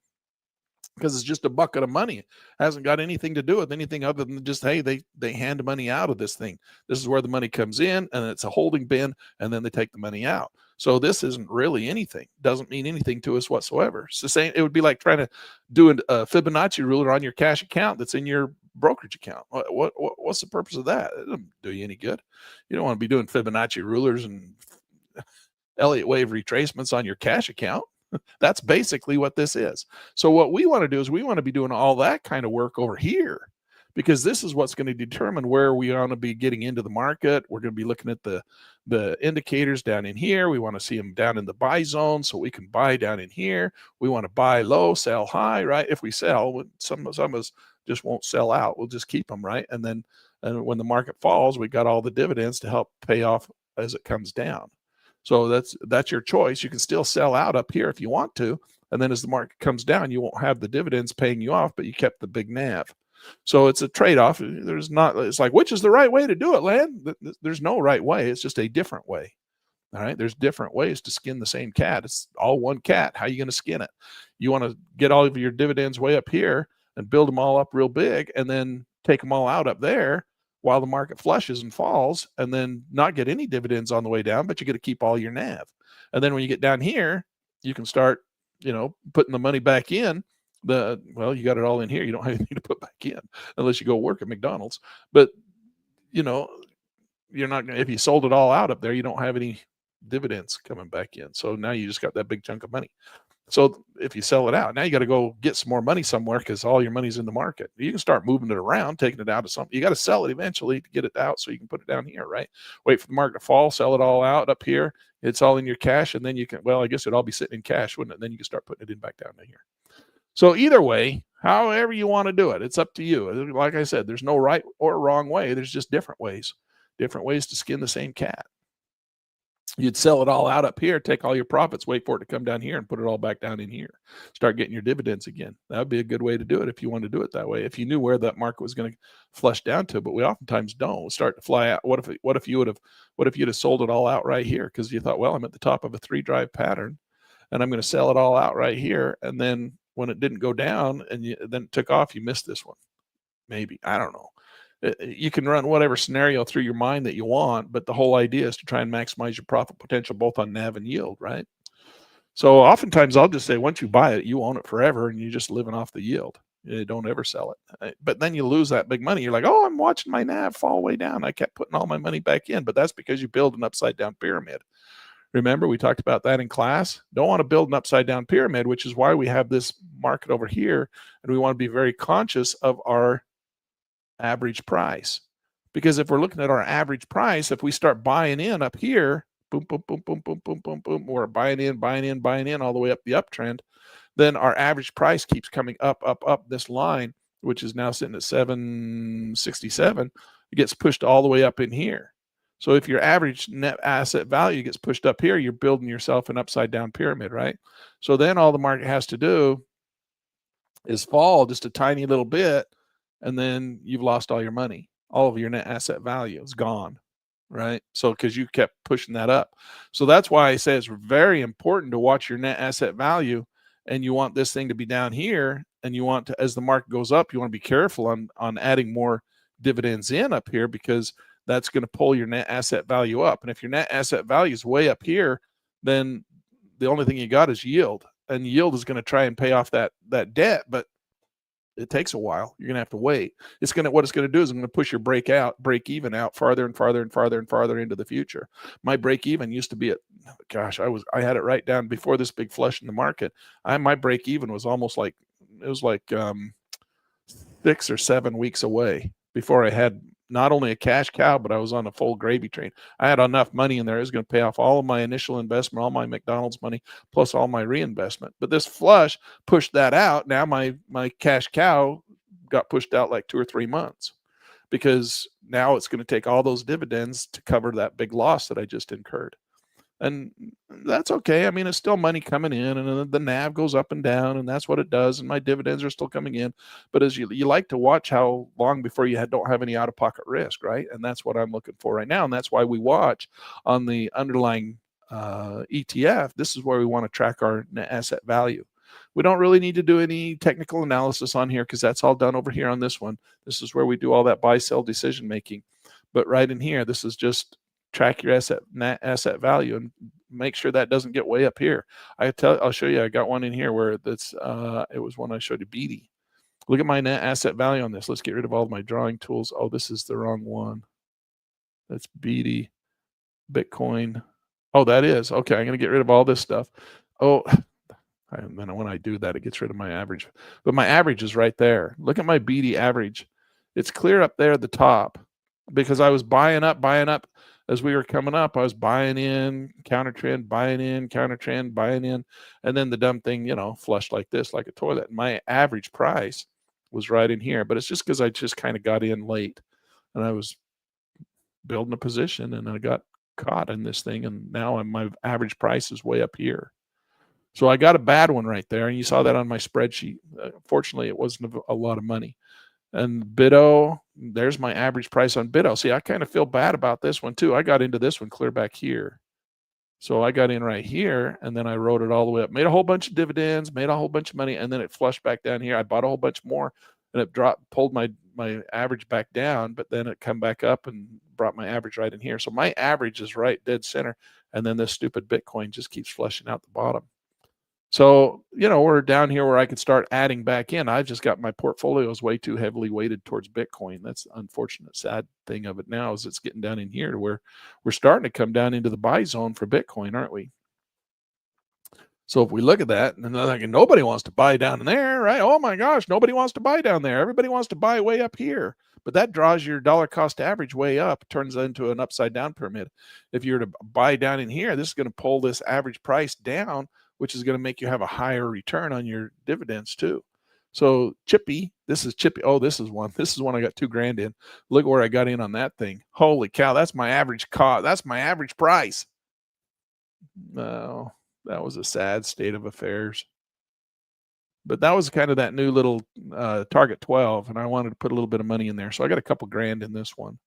Because it's just a bucket of money. It hasn't got anything to do with anything other than just, hey, they hand money out of this thing. This is where the money comes in, and it's a holding bin, and then they take the money out. So this isn't really anything. Doesn't mean anything to us whatsoever. It's the same. It would be like trying to do a Fibonacci ruler on your cash account that's in your brokerage account. What's the purpose of that? It doesn't do you any good. You don't want to be doing Fibonacci rulers and Elliott Wave retracements on your cash account. That's basically what this is. So what we want to do is we want to be doing all that kind of work over here, because this is what's going to determine where we want to be getting into the market. We're going to be looking at the indicators down in here. We want to see them down in the buy zone so we can buy down in here. We want to buy low, sell high, right? If we sell, some of us just won't sell out. We'll just keep them, right? And then when the market falls, we got all the dividends to help pay off as it comes down. So that's your choice. You can still sell out up here if you want to. And then as the market comes down, you won't have the dividends paying you off, but you kept the big NAV. So it's a trade-off. It's like, which is the right way to do it, Len? There's no right way. It's just a different way. All right. There's different ways to skin the same cat. It's all one cat. How are you going to skin it? You want to get all of your dividends way up here and build them all up real big and then take them all out up there while the market flushes and falls, and then not get any dividends on the way down, but you get to keep all your NAV. And then when you get down here, you can start, putting the money back in. You got it all in here. You don't have anything to put back in unless you go work at McDonald's. But, you're not going to, if you sold it all out up there, you don't have any dividends coming back in. So now you just got that big chunk of money. So if you sell it out, now you got to go get some more money somewhere because all your money's in the market. You can start moving it around, taking it out of something. You got to sell it eventually to get it out so you can put it down here, right? Wait for the market to fall, sell it all out up here. It's all in your cash, and then you can, I guess it'd all be sitting in cash, wouldn't it? And then you can start putting it in back down to here. So either way, however you want to do it, it's up to you. Like I said, there's no right or wrong way. There's just different ways to skin the same cat. You'd sell it all out up here, take all your profits, wait for it to come down here and put it all back down in here. Start getting your dividends again. That would be a good way to do it if you want to do it that way. If you knew where that market was going to flush down to, but we oftentimes don't. Start to fly out. What if you'd have sold it all out right here because you thought, I'm at the top of a 3-drive pattern and I'm going to sell it all out right here. And then when it didn't go down and then it took off, you missed this one. Maybe, I don't know. You can run whatever scenario through your mind that you want, but the whole idea is to try and maximize your profit potential both on NAV and yield, right? So oftentimes I'll just say, once you buy it, you own it forever and you're just living off the yield. You don't ever sell it. But then you lose that big money. You're like, oh, I'm watching my NAV fall way down. I kept putting all my money back in, but that's because you build an upside down pyramid. Remember, we talked about that in class. Don't want to build an upside down pyramid, which is why we have this market over here. And we want to be very conscious of our average price. Because if we're looking at our average price, if we start buying in up here, boom, boom, boom, boom, boom, boom, boom, boom, we're buying in all the way up the uptrend, then our average price keeps coming up, up, up this line, which is now sitting at 767. It gets pushed all the way up in here. So if your average net asset value gets pushed up here, you're building yourself an upside down pyramid, right? So then all the market has to do is fall just a tiny little bit, and then you've lost all your money. All of your net asset value is gone, right? So because you kept pushing that up. So that's why I say it's very important to watch your net asset value, and you want this thing to be down here, and you want to, as the market goes up, you want to be careful on adding more dividends in up here, because that's going to pull your net asset value up. And if your net asset value is way up here, then the only thing you got is yield, and yield is going to try and pay off that debt, but it takes a while. You're going to have to wait. What it's going to do is I'm going to push your break even out farther and farther and farther and farther into the future. My break even used to be at, gosh, I had it right down before this big flush in the market. My break even was almost like, it was like 6 or 7 weeks away before I had not only a cash cow, but I was on a full gravy train. I had enough money in there. It was going to pay off all of my initial investment, all my McDonald's money, plus all my reinvestment. But this flush pushed that out. Now my cash cow got pushed out like 2 or 3 months, because now it's going to take all those dividends to cover that big loss that I just incurred. And that's okay. I mean, it's still money coming in, and the NAV goes up and down, and that's what it does. And my dividends are still coming in. But as you like to watch how long before you don't have any out-of-pocket risk, right? And that's what I'm looking for right now. And that's why we watch on the underlying ETF. This is where we want to track our net asset value. We don't really need to do any technical analysis on here, because that's all done over here on this one. This is where we do all that buy-sell decision making. But right in here, this is just track your net asset value and make sure that doesn't get way up here. I'll show you. I got one in here where that's it was one I showed you, BD. Look at my net asset value on this. Let's get rid of all of my drawing tools. Oh, this is the wrong one. That's BD, Bitcoin. Oh, that is okay. I'm gonna get rid of all this stuff. Oh, and then when I do that, it gets rid of my average. But my average is right there. Look at my BD average. It's clear up there at the top, because I was buying up. As we were coming up, I was buying in, counter trend, buying in, counter trend, buying in. And then the dumb thing, flushed like this, like a toilet. And my average price was right in here. But it's just because I just kind of got in late, and I was building a position, and I got caught in this thing. And now my average price is way up here. So I got a bad one right there. And you saw that on my spreadsheet. Fortunately, it wasn't a lot of money. And Bitto, there's my average price on Bitto. See, I kind of feel bad about this one too. I got into this one clear back here. So I got in right here, and then I rode it all the way up, made a whole bunch of dividends, made a whole bunch of money, and then it flushed back down here. I bought a whole bunch more, and it pulled my average back down, but then it come back up and brought my average right in here. So my average is right dead center, and then this stupid Bitcoin just keeps flushing out the bottom. So, we're down here where I could start adding back in. I've just got my portfolios way too heavily weighted towards Bitcoin. That's the unfortunate, sad thing of it now, is it's getting down in here to where we're starting to come down into the buy zone for Bitcoin, aren't we? So if we look at that, and then like, nobody wants to buy down in there, right? Oh my gosh, nobody wants to buy down there. Everybody wants to buy way up here. But that draws your dollar cost average way up, turns it into an upside down pyramid. If you were to buy down in here, this is going to pull this average price down, which is going to make you have a higher return on your dividends too. So Chippy, this is Chippy. Oh, this is one I got $2,000 in. Look where I got in on that thing. Holy cow, that's my average cost. That's my average price. No, that was a sad state of affairs. But that was kind of that new little target 12, and I wanted to put a little bit of money in there. So I got a couple grand in this one.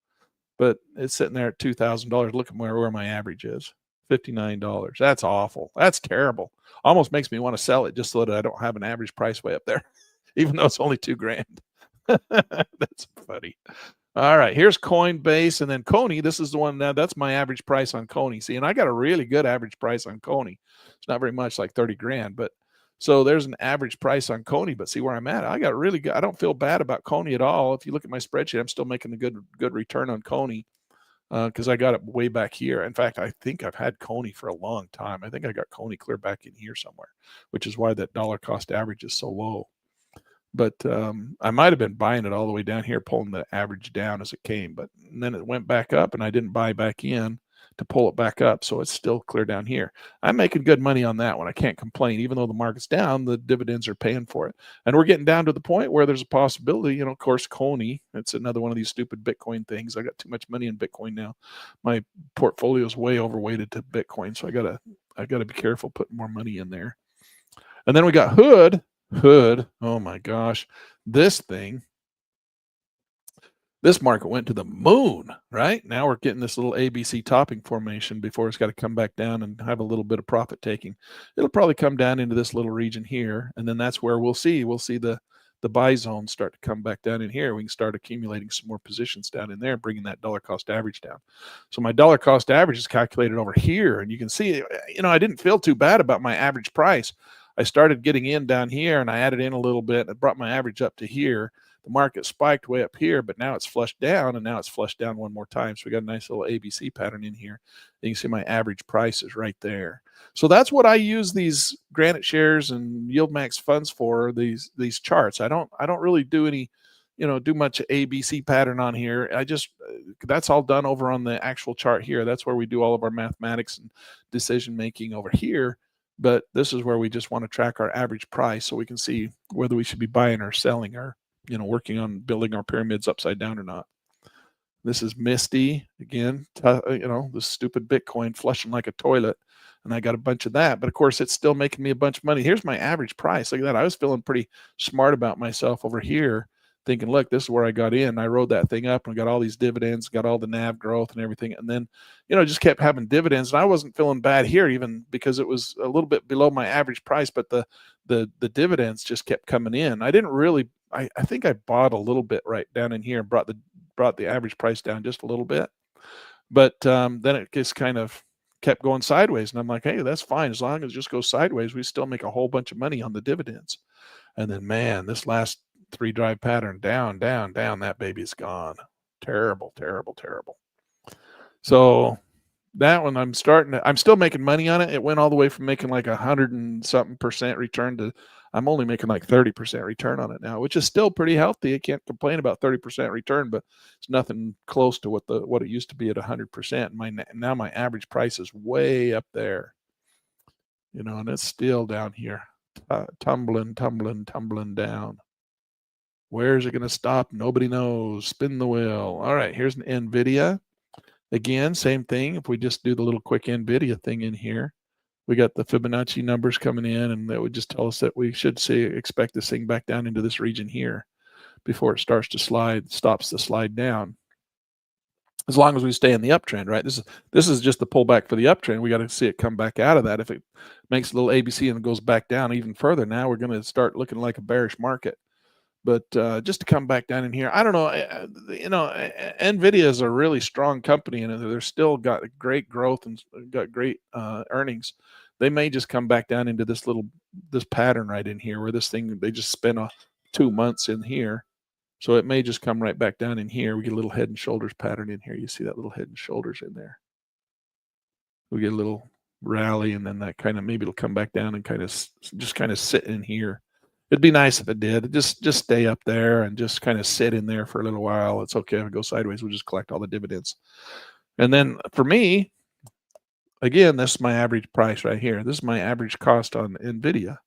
But it's sitting there at $2,000. Look at where my average is. $59. That's awful. That's terrible. Almost makes me want to sell it just so that I don't have an average price way up there, even though it's only $2,000. That's funny. All right, here's Coinbase, and then Coney. This is the one now. That's my average price on Coney. See, and I got a really good average price on Coney. It's not very much, like 30 grand, but so there's an average price on Coney. But see where I'm at. I got really good. I don't feel bad about Coney at all. If you look at my spreadsheet, I'm still making a good return on Coney because I got it way back here. In fact, I think I've had Coney for a long time. I think I got Coney clear back in here somewhere, which is why that dollar cost average is so low. But I might have been buying it all the way down here, pulling the average down as it came. But then it went back up, and I didn't buy back in to pull it back up. So it's still clear down here. I'm making good money on that one. I can't complain. Even though the market's down, the dividends are paying for it. And we're getting down to the point where there's a possibility, of course, Coney, it's another one of these stupid Bitcoin things. I got too much money in Bitcoin now. My portfolio is way overweighted to Bitcoin. So I gotta be careful putting more money in there. And then we got Hood. Oh my gosh, this market went to the moon. Right now we're getting this little ABC topping formation before it's got to come back down and have a little bit of profit taking. It'll probably come down into this little region here, and then that's where we'll see the buy zone start to come back down in here. We can start accumulating some more positions down in there, bringing that dollar cost average down. So my dollar cost average is calculated over here, and you can see, I didn't feel too bad about my average price. I started getting in down here, and I added in a little bit, and it brought my average up to here. The market spiked way up here, but now it's flushed down, and now it's flushed down one more time. So we got a nice little ABC pattern in here. You can see my average price is right there. So that's what I use these Granite shares and YieldMax funds for, these charts. I don't really do any, do much ABC pattern on here. I just, that's all done over on the actual chart here. That's where we do all of our mathematics and decision making over here. But this is where we just want to track our average price so we can see whether we should be buying or selling or, working on building our pyramids upside down or not. This is Misty again, the stupid Bitcoin flushing like a toilet. And I got a bunch of that, but of course it's still making me a bunch of money. Here's my average price. Look at that. I was feeling pretty smart about myself over here, thinking, look, this is where I got in. I rode that thing up and got all these dividends, got all the NAV growth and everything. And then, just kept having dividends. And I wasn't feeling bad here, even because it was a little bit below my average price, but the dividends just kept coming in. I didn't really, I think I bought a little bit right down in here and brought the average price down just a little bit. But then it just kind of kept going sideways. And I'm like, hey, that's fine. As long as it just goes sideways, we still make a whole bunch of money on the dividends. And then, man, this last 3 drive pattern, down, that baby's gone. Terrible. So that one I'm still making money on it. It went all the way from making like 100 and something percent return to I'm only making like 30% return on it now, which is still pretty healthy. I can't complain about 30% return, but it's nothing close to what it used to be at 100%. Now my average price is way up there, and it's still down here, tumbling down. Where is it going to stop? Nobody knows. Spin the wheel. All right, here's an NVIDIA. Again, same thing. If we just do the little quick NVIDIA thing in here, we got the Fibonacci numbers coming in, and that would just tell us that we should expect this thing back down into this region here before it stops the slide down. As long as we stay in the uptrend, right? This is just the pullback for the uptrend. We got to see it come back out of that. If it makes a little ABC and goes back down even further, now we're going to start looking like a bearish market. But just to come back down in here, I don't know. NVIDIA is a really strong company, and they're still got great growth and got great earnings. They may just come back down into this pattern right in here, where they just spent 2 months in here, so it may just come right back down in here. We get a little head and shoulders pattern in here. You see that little head and shoulders in there. We get a little rally, and then that kind of maybe it'll come back down and kind of sit in here. It'd be nice if it did. Just stay up there and just kind of sit in there for a little while. It's okay if it goes sideways. We'll just collect all the dividends. And then for me, again, this is my average price right here. This is my average cost on NVIDIA.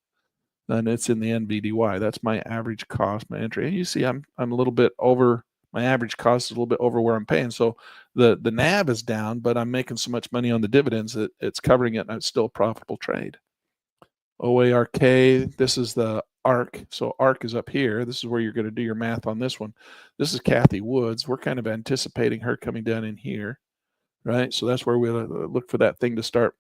And it's in the NVDY. That's my average cost, my entry. And you see I'm a little bit over, my average cost is a little bit over where I'm paying. So the NAV is down, but I'm making so much money on the dividends that it's covering it, and it's still a profitable trade. OARK, this is the ARK. So ARK is up here. This is where you're going to do your math on this one. This is Kathy Woods. We're kind of anticipating her coming down in here, right? So that's where we'll look for that thing to start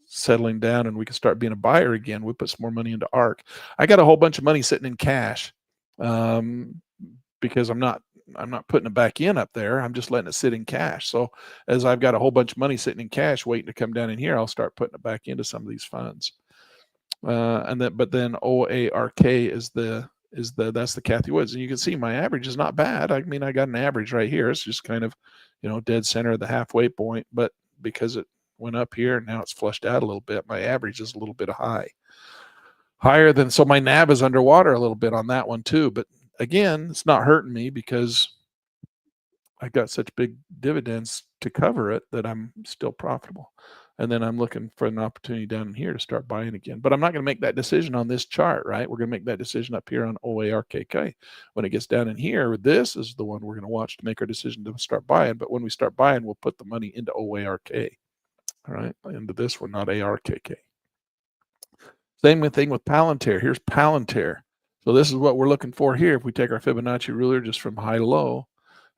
settling down, and we can start being a buyer again. We put some more money into ARK. I got a whole bunch of money sitting in cash because I'm not putting it back in up there. I'm just letting it sit in cash. So as I've got a whole bunch of money sitting in cash waiting to come down in here, I'll start putting it back into some of these funds. But then OARK is that's the Kathy Woods, and you can see my average is not bad. I mean, I got an average right here. It's just kind of, dead center of the halfway point, but because it went up here and now it's flushed out a little bit, my average is a little bit higher than, so my NAV is underwater a little bit on that one too. But again, it's not hurting me because I got such big dividends to cover it that I'm still profitable. And then I'm looking for an opportunity down in here to start buying again. But I'm not going to make that decision on this chart, right? We're going to make that decision up here on OARKK. When it gets down in here, this is the one we're going to watch to make our decision to start buying. But when we start buying, we'll put the money into OARK, all right, into this one, not ARKK. Same thing with Palantir. Here's Palantir. So this is what we're looking for here. If we take our Fibonacci ruler just from high to low,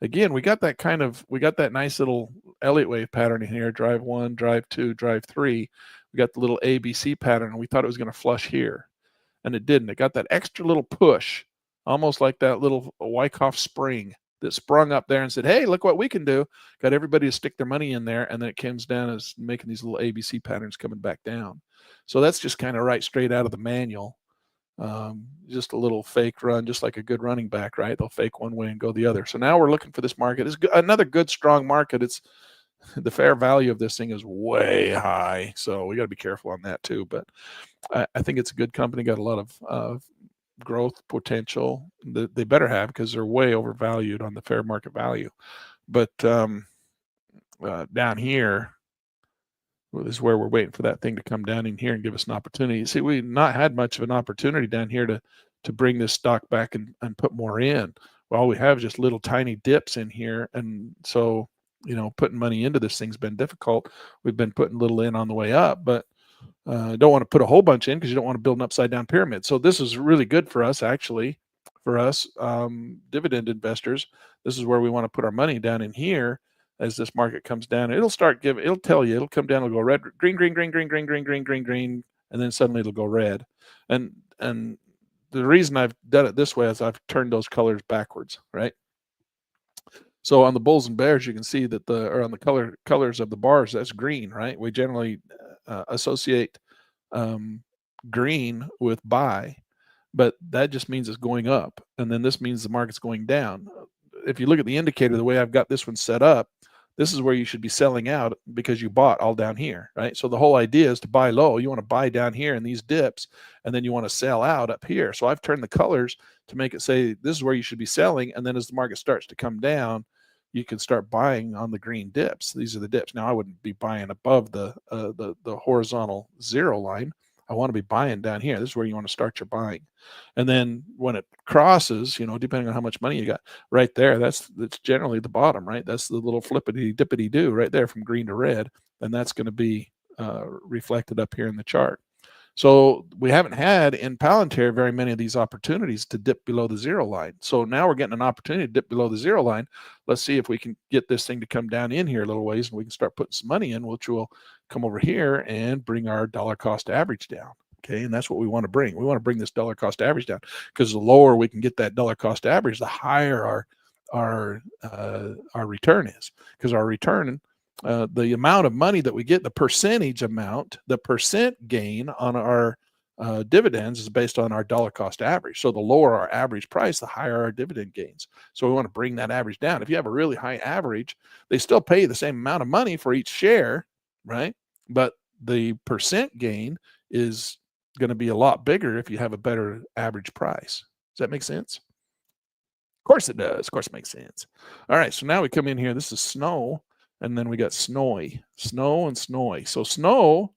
again, we got that nice little Elliott wave pattern in here, drive 1, drive 2, drive 3. We got the little ABC pattern, and we thought it was going to flush here, and it didn't. It got that extra little push, almost like that little Wyckoff spring that sprung up there and said, hey, look what we can do. Got everybody to stick their money in there, and then it comes down as making these little ABC patterns coming back down. So that's just kind of right straight out of the manual. Just a little fake run, just like a good running back, right? They'll fake one way and go the other. So now we're looking for this market. It's another good, strong market. It's the fair value of this thing is way high, so we got to be careful on that too. But I think it's a good company, got a lot of growth potential that they better have, because they're way overvalued on the fair market value. But down here, well, this is where we're waiting for that thing to come down in here and give us an opportunity. See, we've not had much of an opportunity down here to bring this stock back and put more in. Well, all we have is just little tiny dips in here. And so, putting money into this thing's been difficult. We've been putting little in on the way up, but don't want to put a whole bunch in because you don't want to build an upside down pyramid. So this is really good for us, actually, dividend investors. This is where we want to put our money down in here. As this market comes down, it'll tell you, it'll come down, it'll go red, green, green, green, green, green, green, green, green, green, and then suddenly it'll go red. And the reason I've done it this way is I've turned those colors backwards, right? So on the bulls and bears, you can see that on the colors of the bars, that's green, right? We generally associate green with buy, but that just means it's going up. And then this means the market's going down. If you look at the indicator, the way I've got this one set up, this is where you should be selling out because you bought all down here, right? So the whole idea is to buy low. You want to buy down here in these dips, and then you want to sell out up here. So I've turned the colors to make it say this is where you should be selling, and then as the market starts to come down, you can start buying on the green dips. These are the dips. Now I wouldn't be buying above the horizontal zero line. I want to be buying down here. This is where you want to start your buying. And then when it crosses, depending on how much money you got right there, that's generally the bottom, right? That's the little flippity dippity do right there from green to red. And that's going to be reflected up here in the chart. So we haven't had in Palantir very many of these opportunities to dip below the zero line. So now we're getting an opportunity to dip below the zero line. Let's see if we can get this thing to come down in here a little ways, and we can start putting some money in, which will come over here and bring our dollar cost average down. Okay, and that's what we want to bring. We want to bring this dollar cost average down, because the lower we can get that dollar cost average, the higher our return is, because our return, the amount of money that we get, the percentage amount, the percent gain on our dividends is based on our dollar cost average. So the lower our average price, the higher our dividend gains. So we want to bring that average down. If you have a really high average, they still pay you the same amount of money for each share, right? But the percent gain is going to be a lot bigger if you have a better average price. Does that make sense? Of course it does. Of course it makes sense. All right, so now we come in here. This is snow, and then we got snowy, snow and snowy. So snow,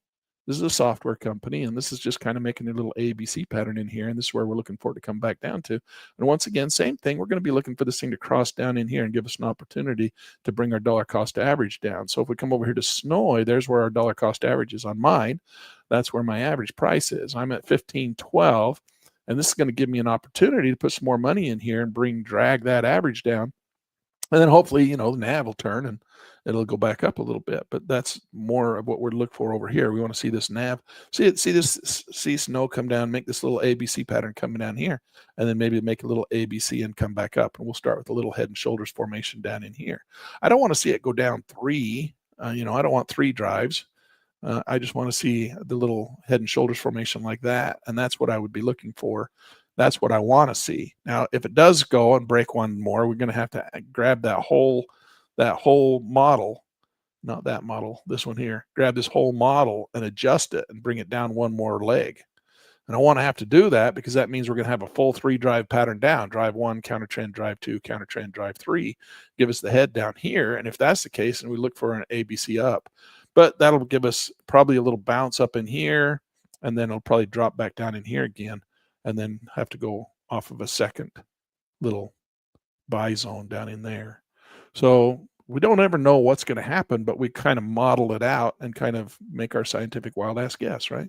this is a software company, and this is just kind of making a little ABC pattern in here, and this is where we're looking for it to come back down to. And once again, same thing. We're going to be looking for this thing to cross down in here and give us an opportunity to bring our dollar cost average down. So if we come over here to snowy, there's where our dollar cost average is on mine. That's where my average price is. I'm at 15.12, and this is going to give me an opportunity to put some more money in here and drag that average down And then hopefully, you know, the nav will turn and it'll go back up a little bit. But that's more of what we're looking for over here. We want to see this nav, see snow come down, make this little ABC pattern coming down here, and then maybe make a little ABC and come back up. And we'll start with a little head and shoulders formation down in here. I don't want to see it go down 3. You know, I don't want 3 drives. I just want to see the little head and shoulders formation like that. And that's what I would be looking for. That's what I want to see. Now, if it does go and break one more, we're going to have to grab that whole model, not that model, this one here, grab this whole model and adjust it and bring it down one more leg. And I want to have to do that because that means we're going to have a full 3 drive pattern down, drive 1, counter trend, drive 2, counter trend, drive 3, give us the head down here. And if that's the case, and we look for an ABC up, but that'll give us probably a little bounce up in here, and then it'll probably drop back down in here again, and then have to go off of a second little buy zone down in there. So we don't ever know what's going to happen, but we kind of model it out and kind of make our scientific wild ass guess, right?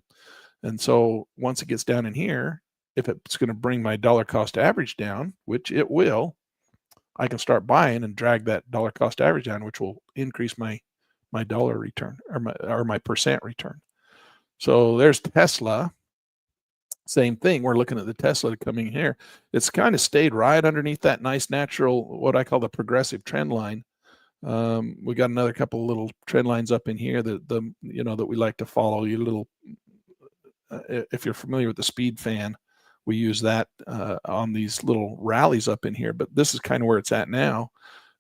And so once it gets down in here, if it's going to bring my dollar cost average down, which it will, I can start buying and drag that dollar cost average down, which will increase my dollar return or my percent return. So there's Tesla. Same thing. We're looking at the Tesla coming here. It's kind of stayed right underneath that nice natural, what I call the progressive trend line. We got another couple of little trend lines up in here that that we like to follow. You little, if you're familiar with the speed fan, we use that on these little rallies up in here. But this is kind of where it's at now.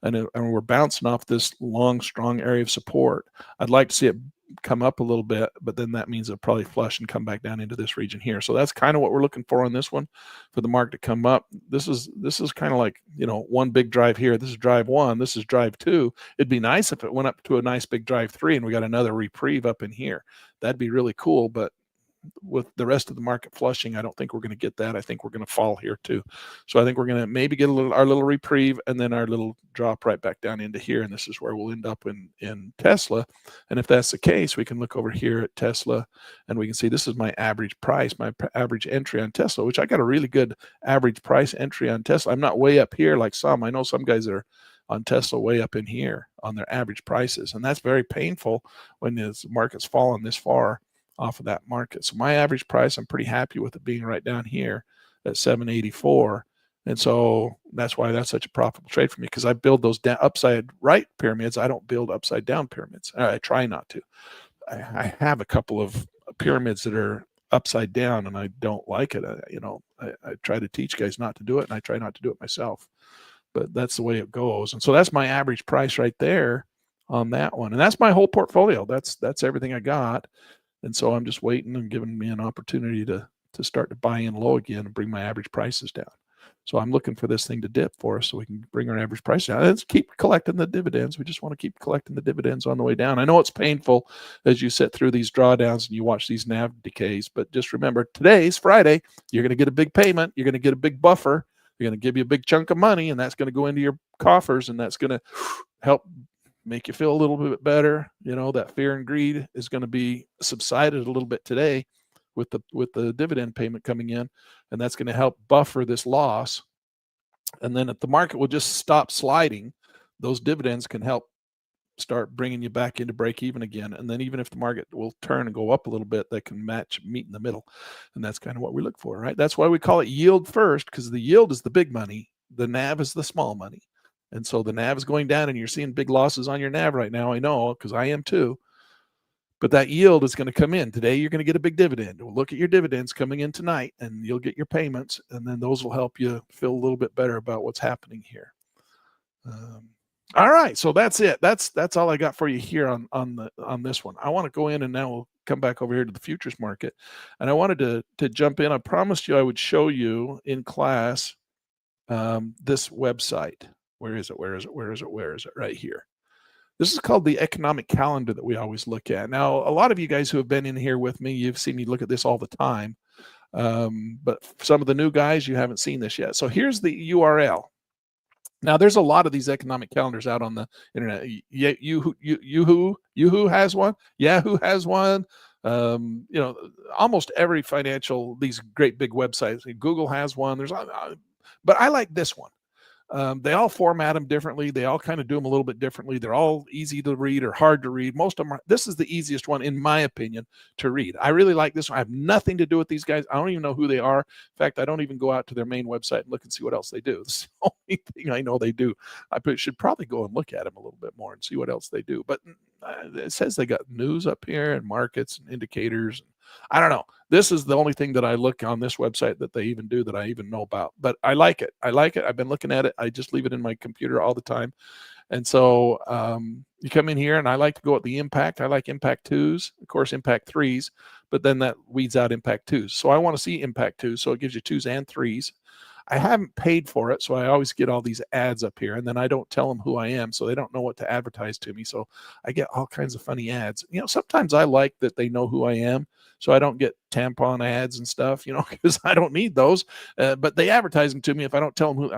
And we're bouncing off this long, strong area of support. I'd like to see it come up a little bit, but then that means it'll probably flush and come back down into this region here. So that's kind of what we're looking for on this one, for the market to come up. This is kind of like, one big drive here. This is drive 1. This is drive 2. It'd be nice if it went up to a nice big drive 3 and we got another reprieve up in here. That'd be really cool, but with the rest of the market flushing, I don't think we're going to get that. I think we're going to fall here too. So I think we're going to maybe get our little reprieve and then our little drop right back down into here. And this is where we'll end up in Tesla. And if that's the case, we can look over here at Tesla and we can see this is my average price, my average entry on Tesla, which I got a really good average price entry on Tesla. I'm not way up here like some. I know some guys that are on Tesla way up in here on their average prices. And that's very painful when the market's fallen this far off of that market. So my average price, I'm pretty happy with it being right down here at 784. And so that's why that's such a profitable trade for me, because I build those upside right pyramids. I don't build upside down pyramids. I try not to. I have a couple of pyramids that are upside down and I don't like it. I try to teach guys not to do it, and I try not to do it myself, but that's the way it goes. And so that's my average price right there on that one. And that's my whole portfolio. That's everything I got. And so I'm just waiting and giving me an opportunity to start to buy in low again and bring my average prices down. So I'm looking for this thing to dip for us so we can bring our average price down. Let's keep collecting the dividends. We just want to keep collecting the dividends on the way down. I know it's painful as you sit through these drawdowns and you watch these NAV decays, but just remember, today's Friday. You're going to get a big payment. You're going to get a big buffer. You're going to give you a big chunk of money, and that's going to go into your coffers, and that's going to help make you feel a little bit better. That fear and greed is going to be subsided a little bit today with the dividend payment coming in, and that's going to help buffer this loss. And then if the market will just stop sliding, those dividends can help start bringing you back into break even again. And then even if the market will turn and go up a little bit, they can meet in the middle. And that's kind of what we look for, right? That's why we call it yield first, because the yield is the big money. The NAV is the small money. And so the NAV is going down and you're seeing big losses on your NAV right now. I know, because I am too. But that yield is going to come in. Today, you're going to get a big dividend. We'll look at your dividends coming in tonight, and you'll get your payments, and then those will help you feel a little bit better about what's happening here. All right, so that's it. That's all I got for you here on this one. I want to go in, and now we'll come back over here to the futures market. And I wanted to jump in. I promised you I would show you in class this website. Where is it? Right here. This is called the economic calendar that we always look at. Now, a lot of you guys who have been in here with me, you've seen me look at this all the time. But some of the new guys, you haven't seen this yet. So here's the URL. Now, there's a lot of these economic calendars out on the internet. Yahoo has one. Yahoo has one. Almost every these great big websites. Google has one. But I like this one. They all format them differently. They all kind of do them a little bit differently. They're all easy to read or hard to read. Most of them are. This is the easiest one, in my opinion, to read. I really like this one. I have nothing to do with these guys. I don't even know who they are. In fact, I don't even go out to their main website and look and see what else they do. This is the only thing I know they do. I should probably go and look at them a little bit more and see what else they do. But it says they got news up here and markets and indicators. I don't know. This is the only thing that I look on this website that they even do that I even know about. But I like it. I like it. I've been looking at it. I just leave it in my computer all the time. And so you come in here, and I like to go at the impact. I like impact 2s, of course, impact 3s, but then that weeds out impact 2s. So I want to see impact 2s. So it gives you 2s and 3s. I haven't paid for it, so I always get all these ads up here, and then I don't tell them who I am, so they don't know what to advertise to me. So I get all kinds of funny ads. Sometimes I like that they know who I am, so I don't get tampon ads and stuff, because I don't need those. But they advertise them to me if I don't tell them who.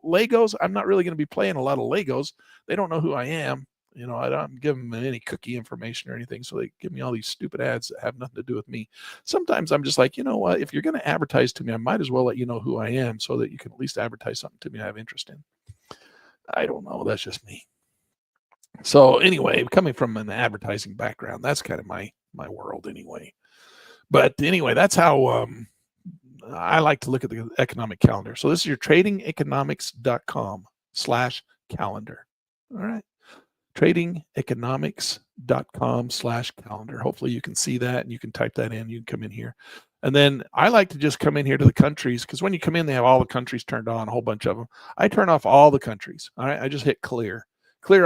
Legos, I'm not really going to be playing a lot of Legos. They don't know who I am. I don't give them any cookie information or anything, so they give me all these stupid ads that have nothing to do with me. Sometimes I'm just like, you know what? If you're going to advertise to me, I might as well let you know who I am so that you can at least advertise something to me I have interest in. I don't know. That's just me. So anyway, coming from an advertising background, that's kind of my world anyway. But anyway, that's how I like to look at the economic calendar. So this is your tradingeconomics.com/calendar. All right. tradingeconomics.com/calendar. Hopefully you can see that and you can type that in. You can come in here. And then I like to just come in here to the countries, because when you come in, they have all the countries turned on, a whole bunch of them. I turn off all the countries. All right. I just hit clear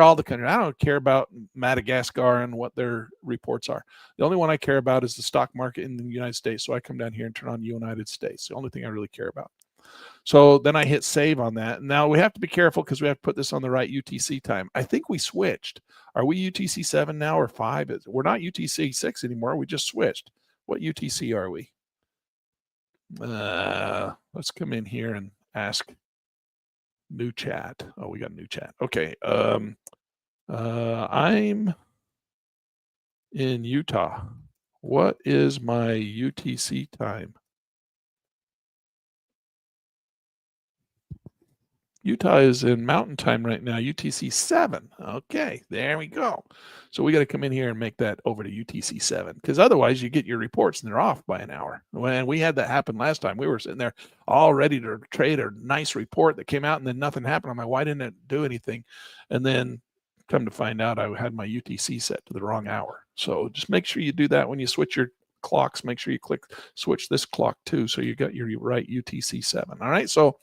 all the countries. I don't care about Madagascar and what their reports are. The only one I care about is the stock market in the United States. So I come down here and turn on United States. The only thing I really care about. So then I hit save on that. Now we have to be careful because we have to put this on the right UTC time. I think we switched. Are we UTC 7 now or 5? We're not UTC 6 anymore. We just switched. What UTC are we? Let's come in here and ask new chat. Oh, we got a new chat. Okay. I'm in Utah. What is my UTC time? Utah is in mountain time right now, UTC 7. Okay, there we go. So we got to come in here and make that over to UTC 7, because otherwise you get your reports and they're off by an hour. When we had that happen last time, we were sitting there all ready to trade a nice report that came out and then nothing happened. I'm like, why didn't it do anything? And then come to find out I had my UTC set to the wrong hour. So just make sure you do that when you switch your clocks. Make sure you switch this clock too, so you got your right UTC 7. All right, so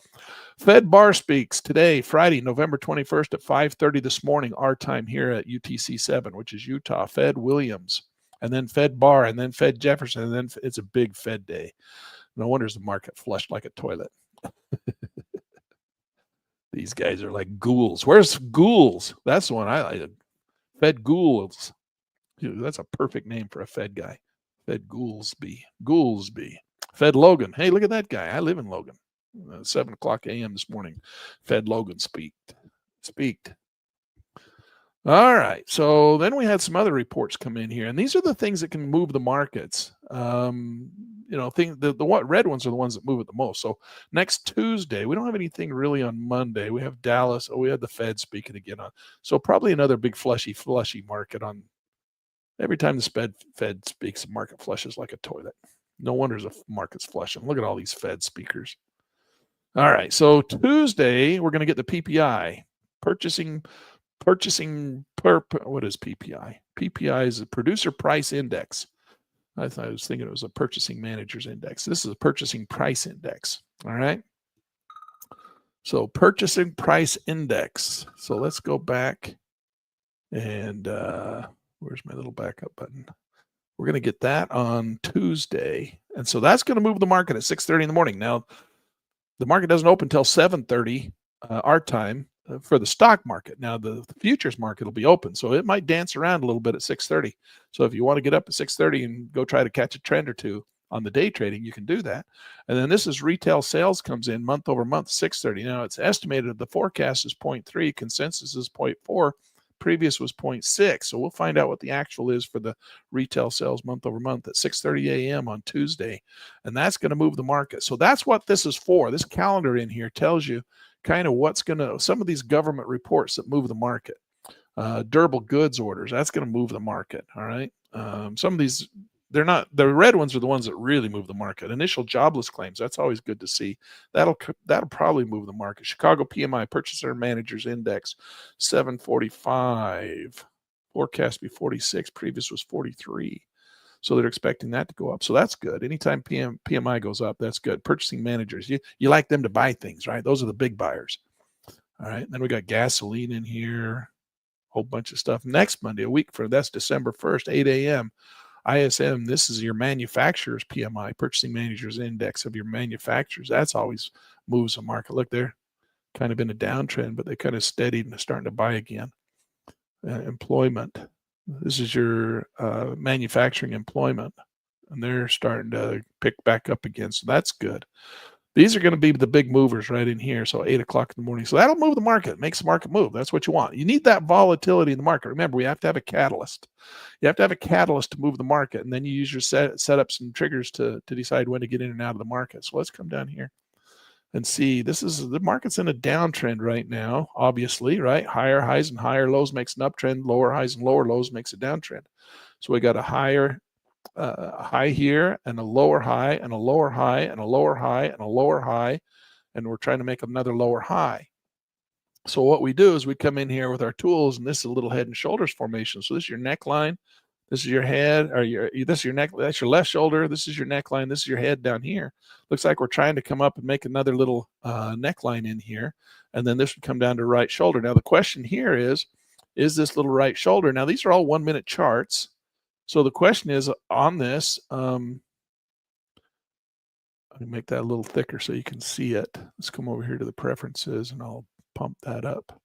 Fed Bar speaks today, Friday, November 21st at 5:30 this morning, our time here at UTC 7, which is Utah. Fed Williams, and then Fed Bar, and then Fed Jefferson, and then it's a big Fed day. No wonder the market flushed like a toilet. These guys are like ghouls. Where's ghouls? That's the one I like. Fed Ghouls. Dude, that's a perfect name for a Fed guy. Fed Goolsby. Fed Logan. Hey, look at that guy. I live in Logan. 7 o'clock a.m. this morning. Fed Logan speaked. All right. So then we had some other reports come in here, and these are the things that can move the markets. The red ones are the ones that move it the most. So next Tuesday, we don't have anything really on Monday. We have Dallas. Oh, we had the Fed speaking again on. So probably another big flushy market on. Every time the Fed speaks, the market flushes like a toilet. No wonder the market's flushing. Look at all these Fed speakers. All right, so Tuesday, we're going to get the PPI. What is PPI? PPI is a producer price index. I was thinking it was a purchasing manager's index. This is a purchasing price index. All right. So purchasing price index. So let's go back and where's my little backup button? We're going to get that on Tuesday. And so that's going to move the market at 6:30 in the morning. Now, the market doesn't open until 7:30 our time for the stock market. Now, the futures market will be open, so it might dance around a little bit at 6:30. So if you want to get up at 6:30 and go try to catch a trend or two on the day trading, you can do that. And then this is retail sales comes in month over month, 6:30. Now, it's estimated the forecast is 0.3, consensus is 0.4. Previous was 0.6. So we'll find out what the actual is for the retail sales month over month at 6:30 a.m. on Tuesday. And that's going to move the market. So that's what this is for. This calendar in here tells you kind of what's going to, some of these government reports that move the market. Durable goods orders, that's going to move the market. All right. Some of these, they're not, the red ones are the ones that really move the market. Initial jobless claims, that's always good to see. That'll probably move the market. Chicago PMI, Purchaser Managers Index, 745. Forecast be 46. Previous was 43. So they're expecting that to go up. So that's good. Anytime PMI goes up, that's good. Purchasing managers, you like them to buy things, right? Those are the big buyers. All right. And then we got gasoline in here, whole bunch of stuff. Next Monday, a week from that's December 1st, 8 a.m. ISM, this is your manufacturers PMI, Purchasing Managers Index of your manufacturers. That's always moves the market. Look, they're kind of in a downtrend, but they kind of steadied and starting to buy again. Employment. This is your manufacturing employment, and they're starting to pick back up again. So that's good. These are going to be the big movers right in here. So 8 o'clock in the morning. So that'll move the market, makes the market move. That's what you want. You need that volatility in the market. Remember, we have to have a catalyst. You have to have a catalyst to move the market, and then you use your setups and triggers to decide when to get in and out of the market. So let's come down here and see. This is the market's in a downtrend right now, obviously, right? Higher highs and higher lows makes an uptrend. Lower highs and lower lows makes a downtrend. So we got a higher high here and a lower high and a lower high and a lower high and a lower high, and we're trying to make another lower high. So what we do is we come in here with our tools, and this is a little head and shoulders formation. So this is your neckline, this is your head, or this is your neck, that's your left shoulder, this is your neckline, this is your head down here. Looks like we're trying to come up and make another little neckline in here, and then this would come down to right shoulder. Now the question here is this little right shoulder? Now these are all 1 minute charts. So the question is on this, let me make that a little thicker so you can see it. Let's come over here to the preferences and I'll pump that up.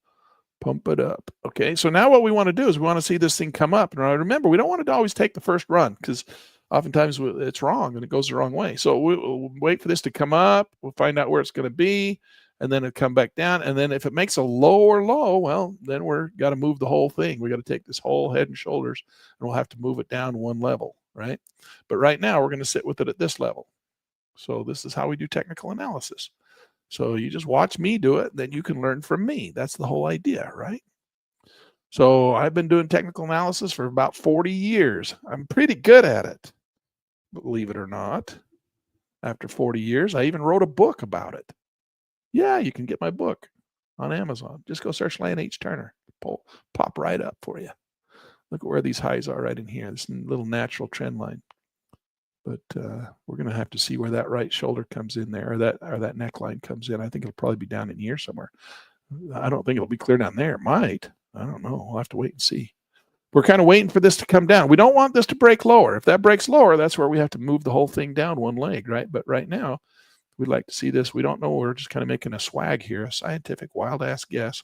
Pump it up. Okay, so now what we want to do is we want to see this thing come up. And remember, we don't want to always take the first run because oftentimes it's wrong and it goes the wrong way. So we'll wait for this to come up. We'll find out where it's going to be, and then it'll come back down. And then if it makes a lower low, well, then we're got to move the whole thing. We got to take this whole head and shoulders, and we'll have to move it down one level, right? But right now, we're going to sit with it at this level. So this is how we do technical analysis. So you just watch me do it, then you can learn from me. That's the whole idea, right? So I've been doing technical analysis for about 40 years. I'm pretty good at it, believe it or not. After 40 years, I even wrote a book about it. Yeah, you can get my book on Amazon. Just go search Lane H. Turner. Pop right up for you. Look at where these highs are right in here. This little natural trend line. But we're going to have to see where that right shoulder comes in there, or that neckline comes in. I think it'll probably be down in here somewhere. I don't think it'll be clear down there. It might. I don't know. We'll have to wait and see. We're kind of waiting for this to come down. We don't want this to break lower. If that breaks lower, that's where we have to move the whole thing down one leg, right? But right now, we'd like to see this. We don't know. We're just kind of making a swag here, a scientific wild-ass guess,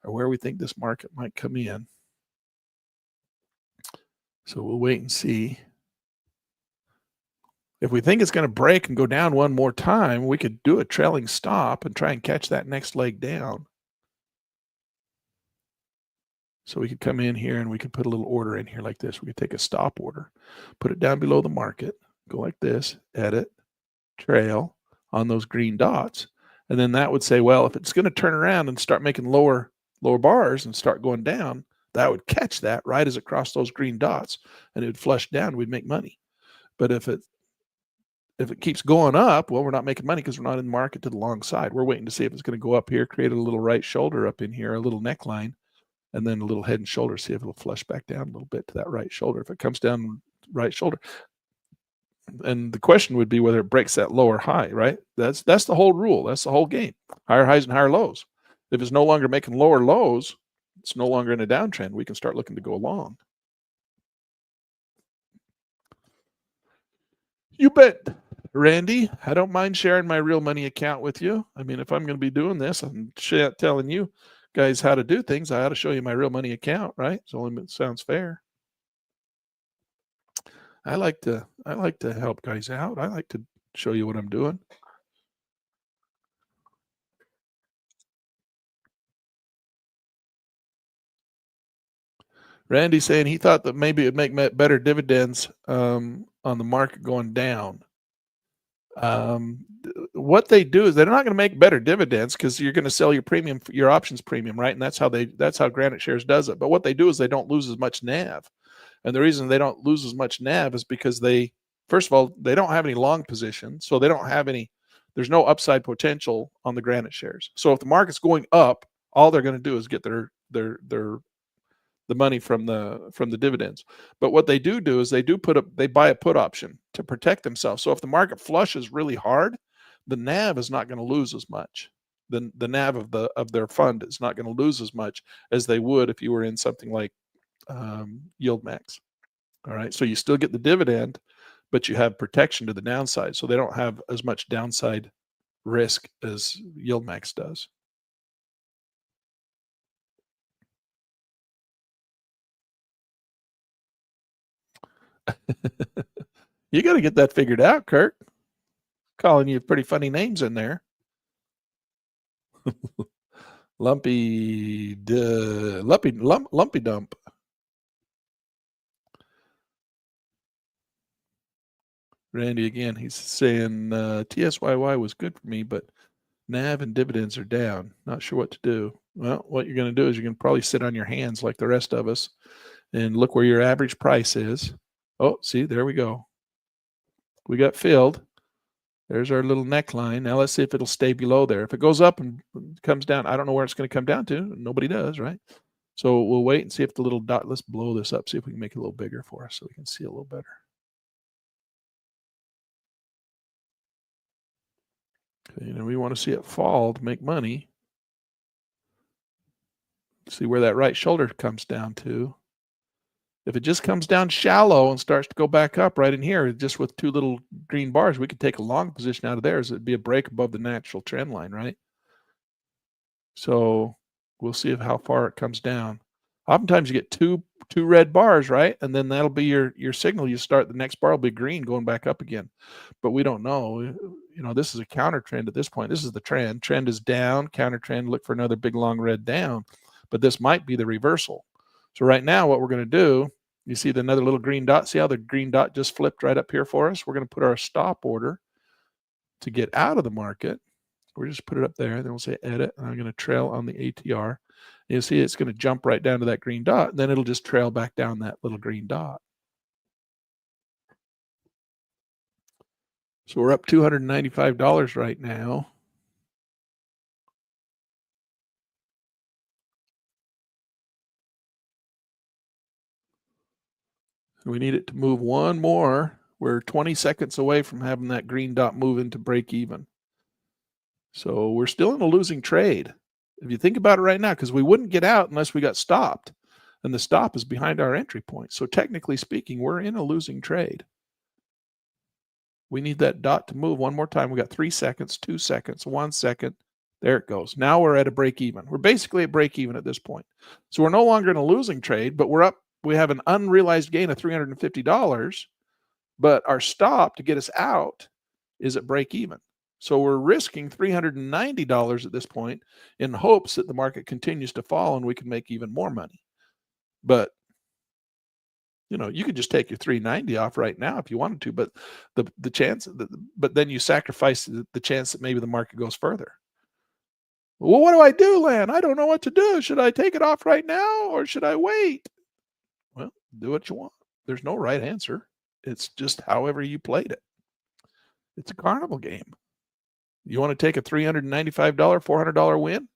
or where we think this market might come in. So we'll wait and see. If we think it's going to break and go down one more time, we could do a trailing stop and try and catch that next leg down. So we could come in here and we could put a little order in here like this. We could take a stop order, put it down below the market, go like this, edit, trail on those green dots. And then that would say, well, if it's going to turn around and start making lower bars and start going down, that would catch that right as it crossed those green dots and it would flush down. We'd make money. But if it keeps going up, well, we're not making money because we're not in the market to the long side. We're waiting to see if it's going to go up here, create a little right shoulder up in here, a little neckline, and then a little head and shoulder, see if it'll flush back down a little bit to that right shoulder. If it comes down right shoulder, and the question would be whether it breaks that lower high, right? That's the whole rule. That's the whole game. Higher highs and higher lows. If it's no longer making lower lows, it's no longer in a downtrend. We can start looking to go long. You bet, Randy. I don't mind sharing my real money account with you. I mean, if I'm going to be doing this, I'm telling you guys how to do things. I ought to show you my real money account, right? So it sounds fair. I like to help guys out. I like to show you what I'm doing. Randy saying he thought that maybe it'd make better dividends on the market going down. What they do is they're not going to make better dividends because you're going to sell your premium, your options premium, right? And that's how Granite Shares does it. But what they do is they don't lose as much NAV. And the reason they don't lose as much NAV is because first of all, they don't have any long positions. So there's no upside potential on the Granite Shares. So if the market's going up, all they're going to do is get the money from the dividends. But what they do is they buy a put option to protect themselves. So if the market flushes really hard, the NAV is not going to lose as much. The NAV of their fund is not going to lose as much as they would if you were in something like Yield Max. All right, so you still get the dividend, but you have protection to the downside. So they don't have as much downside risk as Yield Max does. You got to get that figured out, Kurt. Calling you pretty funny names in there. Lumpy dump. Randy again, he's saying TSYY was good for me, but NAV and dividends are down. Not sure what to do. Well, what you're going to do is you're going to probably sit on your hands like the rest of us and look where your average price is. Oh, see, there we go. We got filled. There's our little neckline. Now let's see if it'll stay below there. If it goes up and comes down, I don't know where it's going to come down to. Nobody does, right? So we'll wait and see if the little dot, let's blow this up, see if we can make it a little bigger for us so we can see a little better. Okay, and we want to see it fall to make money. See where that right shoulder comes down to. If it just comes down shallow and starts to go back up right in here, just with two little green bars, we could take a long position out of there. It'd be a break above the natural trend line, right? So we'll see how far it comes down. Oftentimes you get two red bars, right? And then that'll be your signal. You start, the next bar will be green going back up again. But we don't know. You know, this is a counter trend at this point. This is the trend. Trend is down, counter trend, look for another big long red down. But this might be the reversal. So right now what we're going to do, you see another little green dot? See how the green dot just flipped right up here for us? We're going to put our stop order to get out of the market. We'll just put it up there. Then we'll say edit. And I'm going to trail on the ATR. You'll see it's going to jump right down to that green dot. And then it'll just trail back down that little green dot. So we're up $295 right now. We need it to move one more. We're 20 seconds away from having that green dot move into break even. So we're still in a losing trade. If you think about it right now, because we wouldn't get out unless we got stopped. And the stop is behind our entry point. So technically speaking, we're in a losing trade. We need that dot to move one more time. We got 3 seconds, 2 seconds, 1 second. There it goes. Now we're at a break even. We're basically at break even at this point. So we're no longer in a losing trade, but we're up. We have an unrealized gain of $350, but our stop to get us out is at break even. So we're risking $390 at this point in hopes that the market continues to fall and we can make even more money. But you know, you could just take your 390 off right now if you wanted to, but the chance, but then you sacrifice the chance that maybe the market goes further. Well, what do I do, Lan? I don't know what to do. Should I take it off right now or should I wait? Well, do what you want. There's no right answer. It's just however you played it. It's a carnival game. You want to take a $395, $400 win?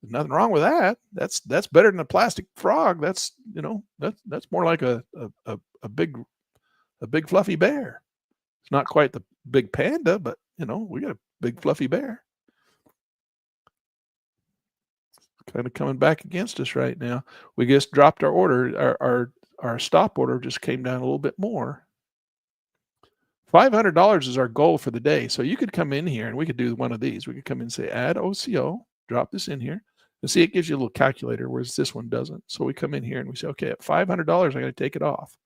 There's nothing wrong with that. That's better than a plastic frog. That's, you know, that's more like a big fluffy bear. It's not quite the big panda, but you know, we got a big fluffy bear. Kind of coming back against us right now. We just dropped our order. Our stop order just came down a little bit more. $500 is our goal for the day. So you could come in here and we could do one of these. We could come in and say add OCO, drop this in here. And see, it gives you a little calculator, whereas this one doesn't. So we come in here and we say, okay, at $500, I got to take it off.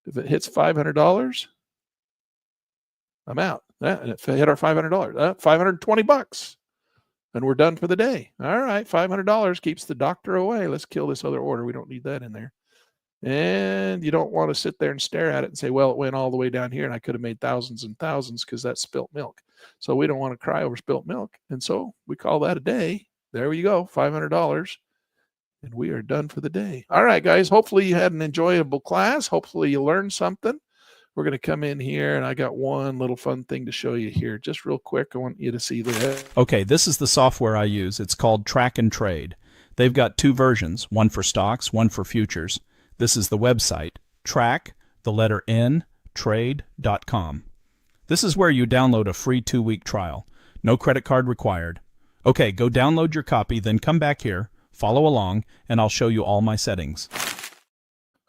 If it hits $500, I'm out. And if it hit our $500, $520, and we're done for the day. All right, $500 keeps the doctor away. Let's kill this other order. We don't need that in there. And you don't want to sit there and stare at it and say, well, it went all the way down here and I could have made thousands and thousands because that's spilt milk. So we don't want to cry over spilt milk. And so we call that a day. There you go, $500. And we are done for the day. All right, guys, hopefully you had an enjoyable class. Hopefully you learned something. We're going to come in here, and I got one little fun thing to show you here. Just real quick, I want you to see this. Okay, this is the software I use. It's called Track and Trade. They've got two versions, one for stocks, one for futures. This is the website, track, the letter N, trade.com. This is where you download a free 2-week trial. No credit card required. Okay, go download your copy, then come back here, follow along, and I'll show you all my settings.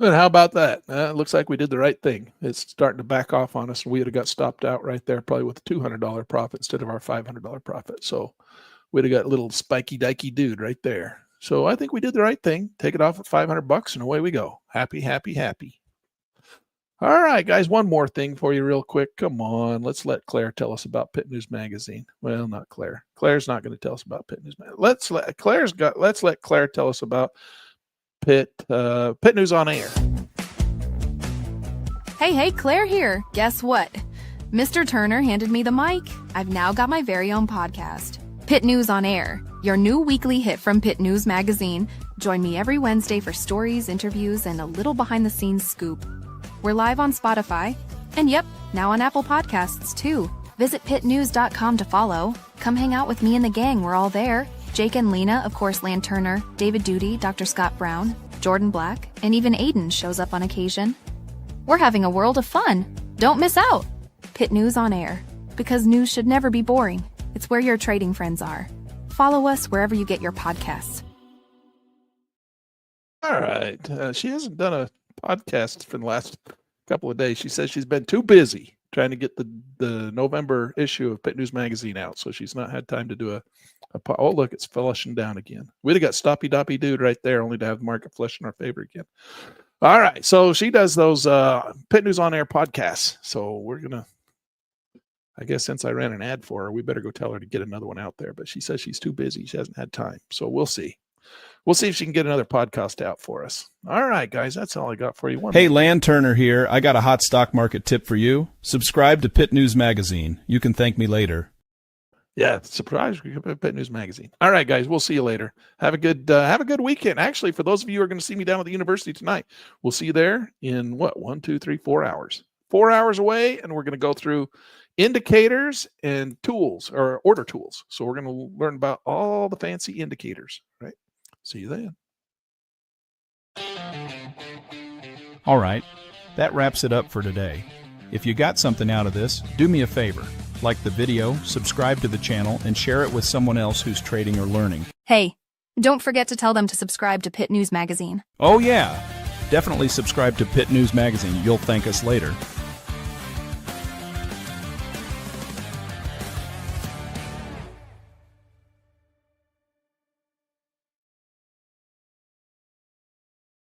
And how about that? It looks like we did the right thing. It's starting to back off on us, and we would have got stopped out right there probably with a $200 profit instead of our $500 profit. So we'd have got a little spiky dikey dude right there. So I think we did the right thing. Take it off at $500 and away we go. Happy, happy, happy. All right, guys, one more thing for you real quick. Come on, let's let Claire tell us about Pitt News Magazine. Well, not Claire. Claire's not going to tell us about Pitt News Magazine. Let's let Claire tell us about Pitt News on Air. Hey, Claire here. Guess what? Mr. Turner handed me the mic. I've now got my very own podcast, Pitt News on Air, your new weekly hit from Pitt News Magazine. Join me every Wednesday for stories, interviews, and a little behind-the-scenes scoop. We're live on Spotify, and yep, now on Apple Podcasts too. Visit pittnews.com to follow. Come hang out with me and the gang. We're all there. Jake and Lena, of course, Lan Turner, David Duty, Dr. Scott Brown, Jordan Black, and even Aiden shows up on occasion. We're having a world of fun. Don't miss out. Pitt News on Air, because news should never be boring. It's where your trading friends are. Follow us wherever you get your podcasts. All right. She hasn't done a podcast for the last couple of days. She says she's been too busy trying to get the November issue of Pitt News Magazine out, so she's not had time to do a oh, look, it's flushing down again. We'd have got Stoppy Doppy Dude right there, only to have the market flush in our favor again. All right, so she does those Pitt News on Air podcasts. So we're gonna, I guess since I ran an ad for her, we better go tell her to get another one out there. But she says she's too busy; she hasn't had time. So we'll see. We'll see if she can get another podcast out for us. All right, guys, that's all I got for you. Hey, Lan Turner here. I got a hot stock market tip for you. Subscribe to Pitt News Magazine. You can thank me later. Yeah, surprise! Pitt News Magazine. All right, guys, we'll see you later. Have a good weekend. Actually, for those of you who are going to see me down at the university tonight, we'll see you there in 1, 2, 3, 4 hours. 4 hours away, and we're going to go through indicators and tools, or order tools. So we're going to learn about all the fancy indicators. Right? See you then. All right, that wraps it up for today. If you got something out of this, do me a favor. Like the video, subscribe to the channel, and share it with someone else who's trading or learning. Hey, don't forget to tell them to subscribe to Pitt News Magazine. Oh yeah, definitely subscribe to Pitt News Magazine. You'll thank us later.